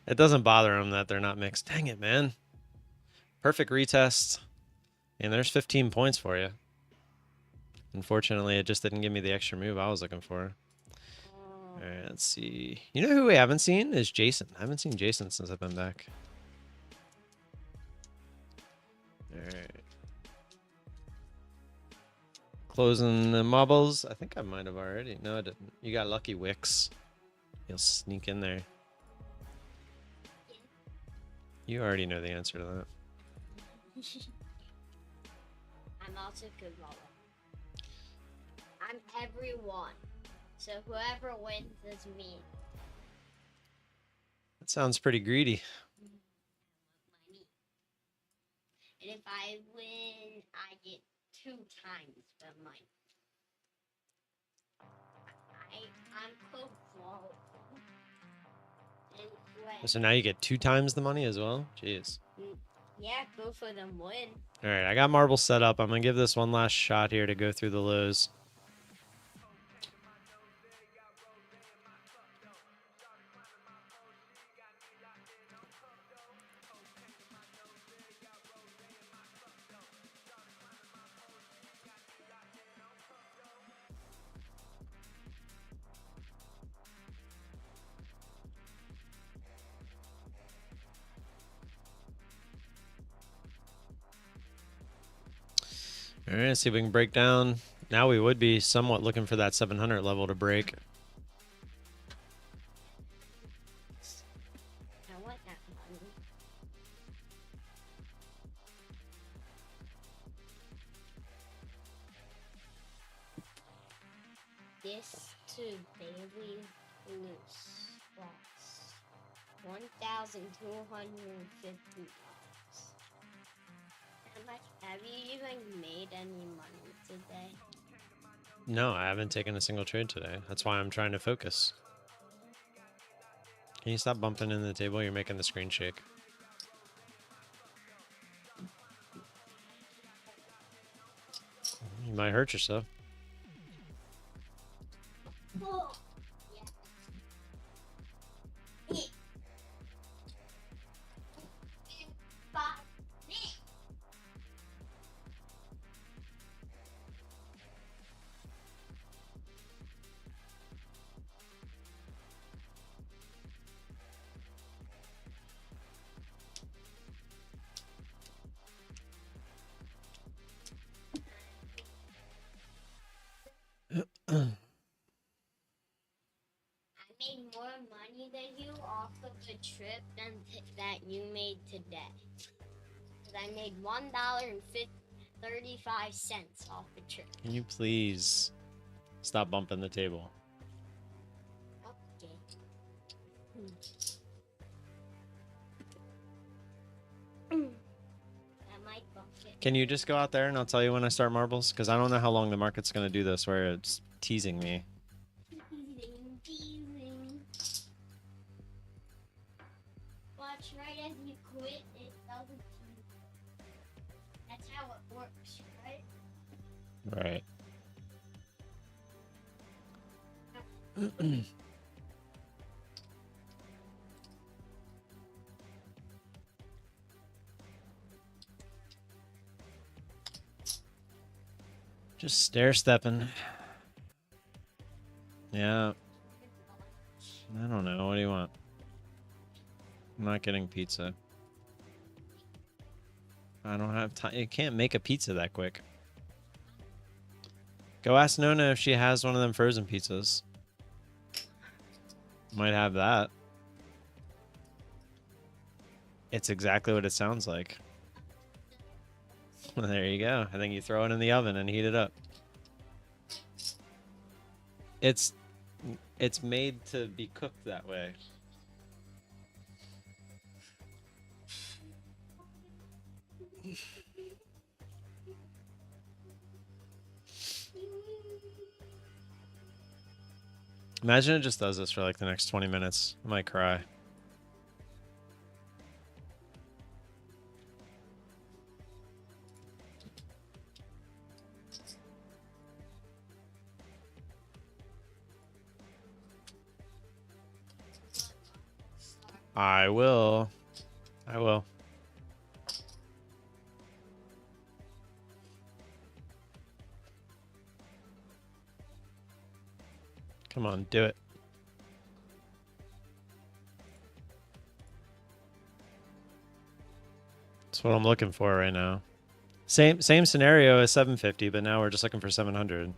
It doesn't bother him that they're not mixed. Dang it, man. Perfect retest. And there's 15 points for you. Unfortunately, it just didn't give me the extra move I was looking for. All right, let's see. You know who we haven't seen is Jason. I haven't seen Jason since I've been back. All right. Closing the marbles. I think I might have already. No, I didn't. You got lucky Wicks. You'll sneak in there. You already know the answer to that. I'm also good roller. I'm everyone. So whoever wins is me. That sounds pretty greedy. Money. And if I win, I get 2 times the money. I'm close roller. And when, So now you get 2 times the money as well? Jeez. yeah, both of them win. All right, I got marbles set up. I'm going to give this one last shot here to go through the lows. All right, see if we can break down. Now we would be somewhat looking for that 700 level to break. I want that money. This to daily loose loss. $1,250. Have you even made any money today? No, I haven't taken a single trade today. That's why I'm trying to focus. Can you stop bumping into the table? You're making the screen shake. You might hurt yourself. Oh, yeah. I made more money than you off of the trip than that you made today. 'Cause I made $1.35 off the trip. Can you please stop bumping the table? Okay. That might bump it. Can you just go out there and I'll tell you when I start marbles? Because I don't know how long the market's going to do this where it's teasing me. Teasing. Watch, right as you quit, it doesn't tease. That's how it works, right? Right. Just stair stepping. Yeah. I don't know. What do you want? I'm not getting pizza. I don't have time. You can't make a pizza that quick. Go ask Nona if she has one of them frozen pizzas. Might have that. It's exactly what it sounds like. There you go. I think you throw it in the oven and heat it up. It's made to be cooked that way. Imagine it just does this for like the next 20 minutes. I might cry. I will. I will. Come on, do it. That's what I'm looking for right now. Same scenario as 750, but now we're just looking for 700.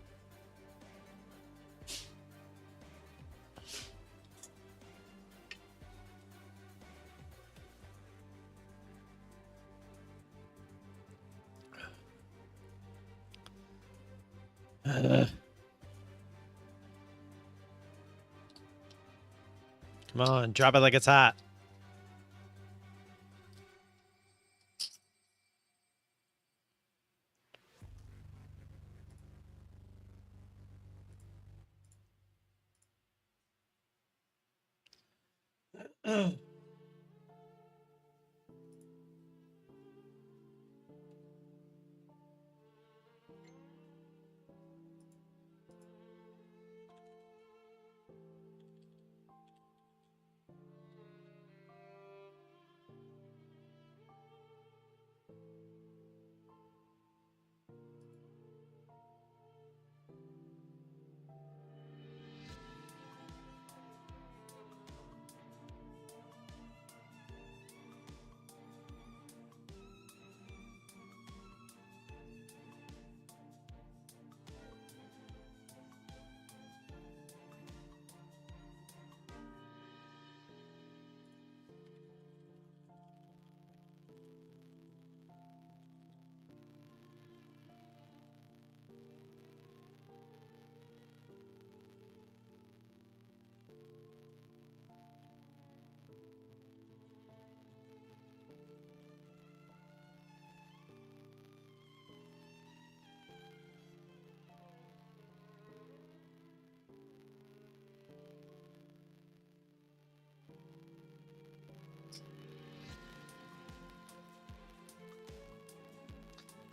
Come on, drop it like it's hot.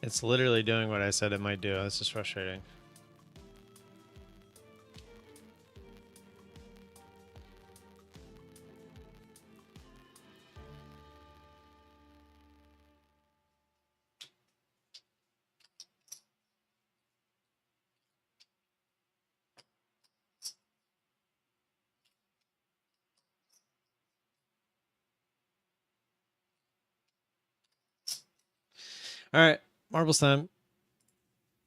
It's literally doing what I said it might do. This is frustrating. All right, marbles time.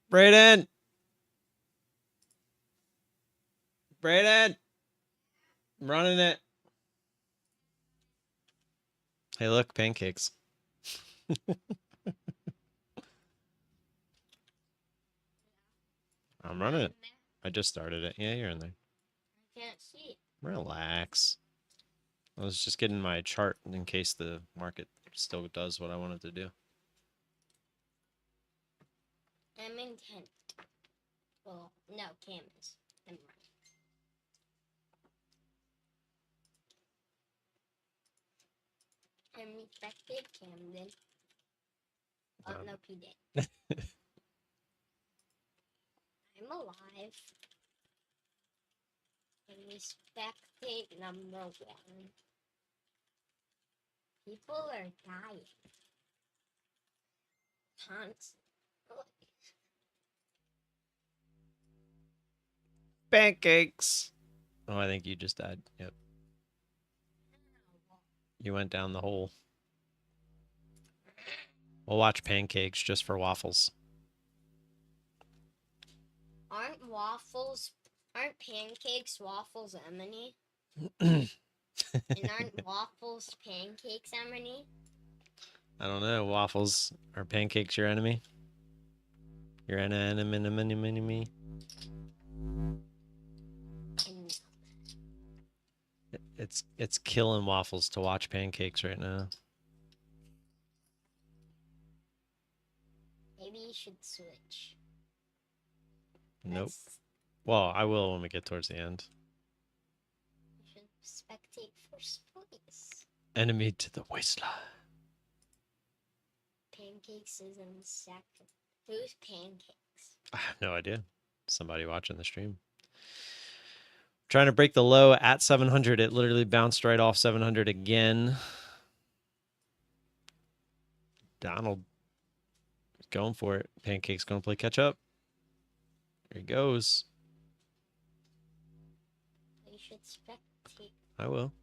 Brayden! Brayden! I'm running it. Hey, look, pancakes. I'm running it. I just started it. Yeah, you're in there. I can't see it. Relax. I was just getting my chart in case the market still does what I wanted to do. I'm intent. Well, no, Cam is. Never mind. I'm respected Camden. Oh, no, he did. I'm alive. And respected number one. People are dying. Constantly. Pancakes! Oh, I think you just died. Yep. You went down the hole. We'll watch pancakes just for waffles. Aren't pancakes waffles, Emily? I And aren't waffles pancakes, Emily? don't know. Waffles are pancakes your enemy? Your enemy. It's killing waffles to watch pancakes right now. Maybe you should switch. Nope. Well, I will when we get towards the end. You should spectate first, please. Enemy to the waistline. Pancakes is in second. Who's pancakes? I have no idea. Somebody watching the stream. Trying to break the low at 700. It literally bounced right off 700 again. Donald is going for it. Pancake's going to play catch up. There he goes. You should spectate. I will.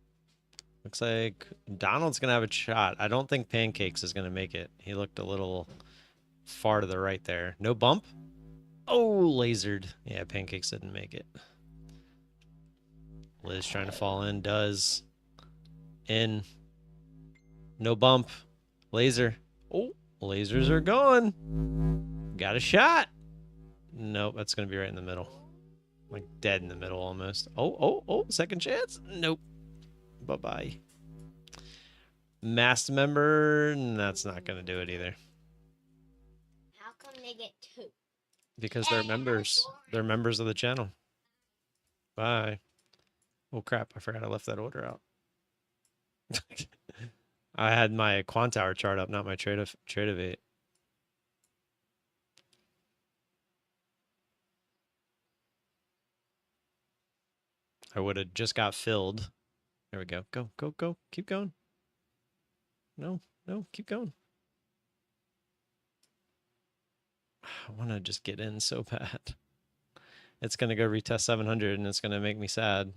Looks like Donald's going to have a shot. I don't think Pancakes is going to make it. He looked a little far to the right there. No bump? Oh, lasered. Yeah, Pancakes didn't make it. Liz trying to fall in. Does. In. No bump. Laser. Oh, lasers are gone. Got a shot. Nope, that's going to be right in the middle. Like dead in the middle almost. Oh, second chance. Nope. Bye-bye. Masked member. That's not going to do it either. How come they get 2? Because they're members. They're members of the channel. Bye. Oh, crap. I forgot I left that order out. I had my Quantower chart up, not my Tradeify. I would have just got filled. There we go. Go. Keep going. No, keep going. I want to just get in so bad. It's going to go retest 700 and it's going to make me sad.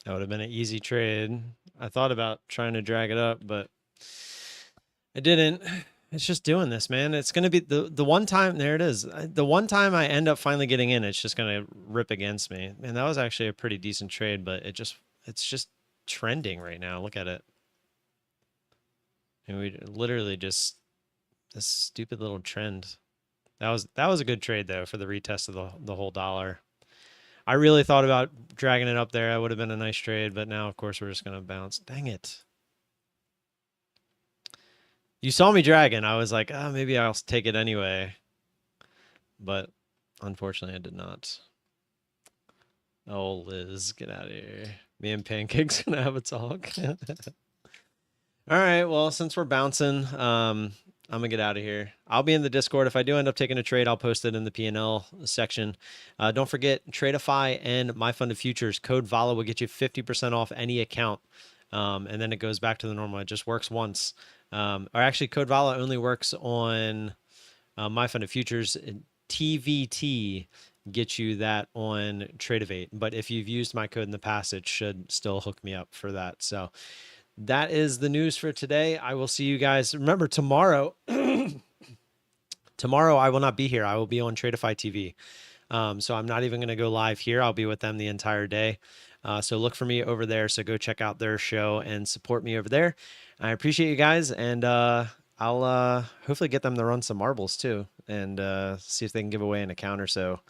That would have been an easy trade. I thought about trying to drag it up, but I didn't. It's just doing this, man. It's going to be the one time, there it is. The one time I end up finally getting in, it's just going to rip against me. And that was actually a pretty decent trade, but it's just trending right now. Look at it. And we literally just, this stupid little trend. That was a good trade though for the retest of the whole dollar. I really thought about dragging it up there. That would have been a nice trade, but now of course we're just going to bounce. Dang it. You saw me dragging. I was like, oh, maybe I'll take it anyway. But unfortunately, I did not. Oh, Liz, get out of here. Me and Pancake's going to have a talk. All right. Well, since we're bouncing, I'm going to get out of here. I'll be in the Discord. If I do end up taking a trade, I'll post it in the P&L section. Don't forget, Tradeify and My Fund of Futures. Code VALA will get you 50% off any account. And then it goes back to the normal. It just works once. Or actually, Code VALA only works on My Fund of Futures. TVT gets you that on Tradeify. But if you've used my code in the past, it should still hook me up for that. So that is the news for today. I will see you guys. Remember, tomorrow, tomorrow I will not be here. I will be on Tradeify TV. So I'm not even going to go live here. I'll be with them the entire day. So look for me over there. So go check out their show and support me over there. I appreciate you guys. And I'll hopefully get them to run some marbles too. And see if they can give away an account or so.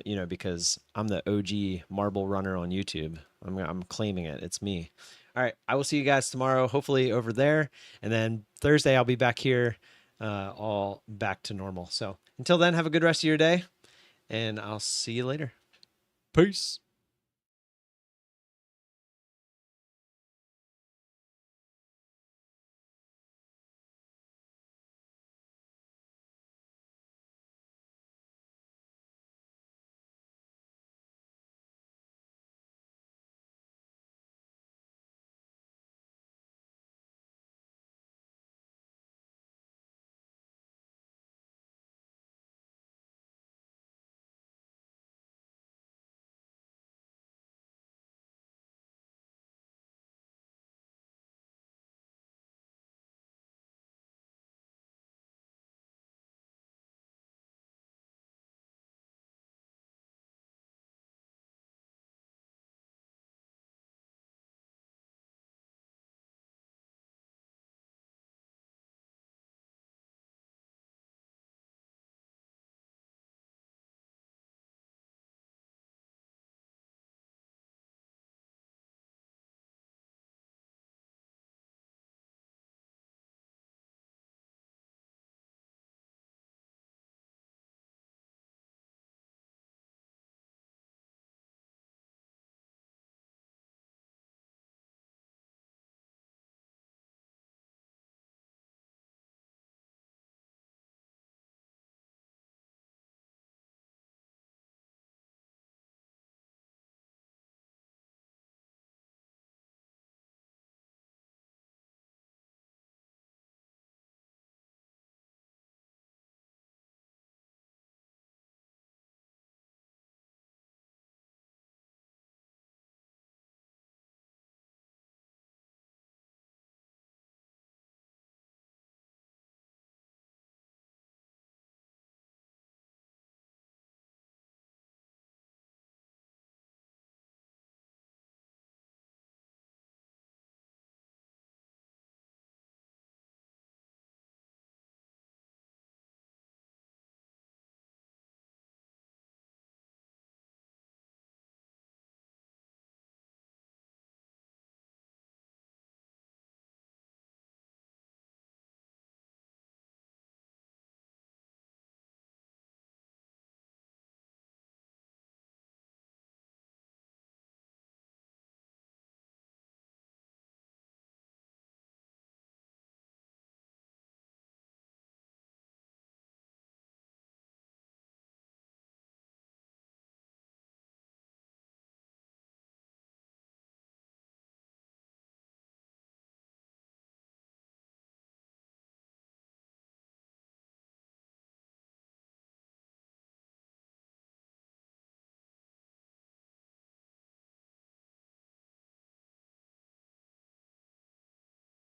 You know, because I'm the OG marble runner on YouTube. I'm claiming it. It's me. All right. I will see you guys tomorrow, hopefully over there. And then Thursday, I'll be back here, all back to normal. So until then, have a good rest of your day. And I'll see you later. Peace.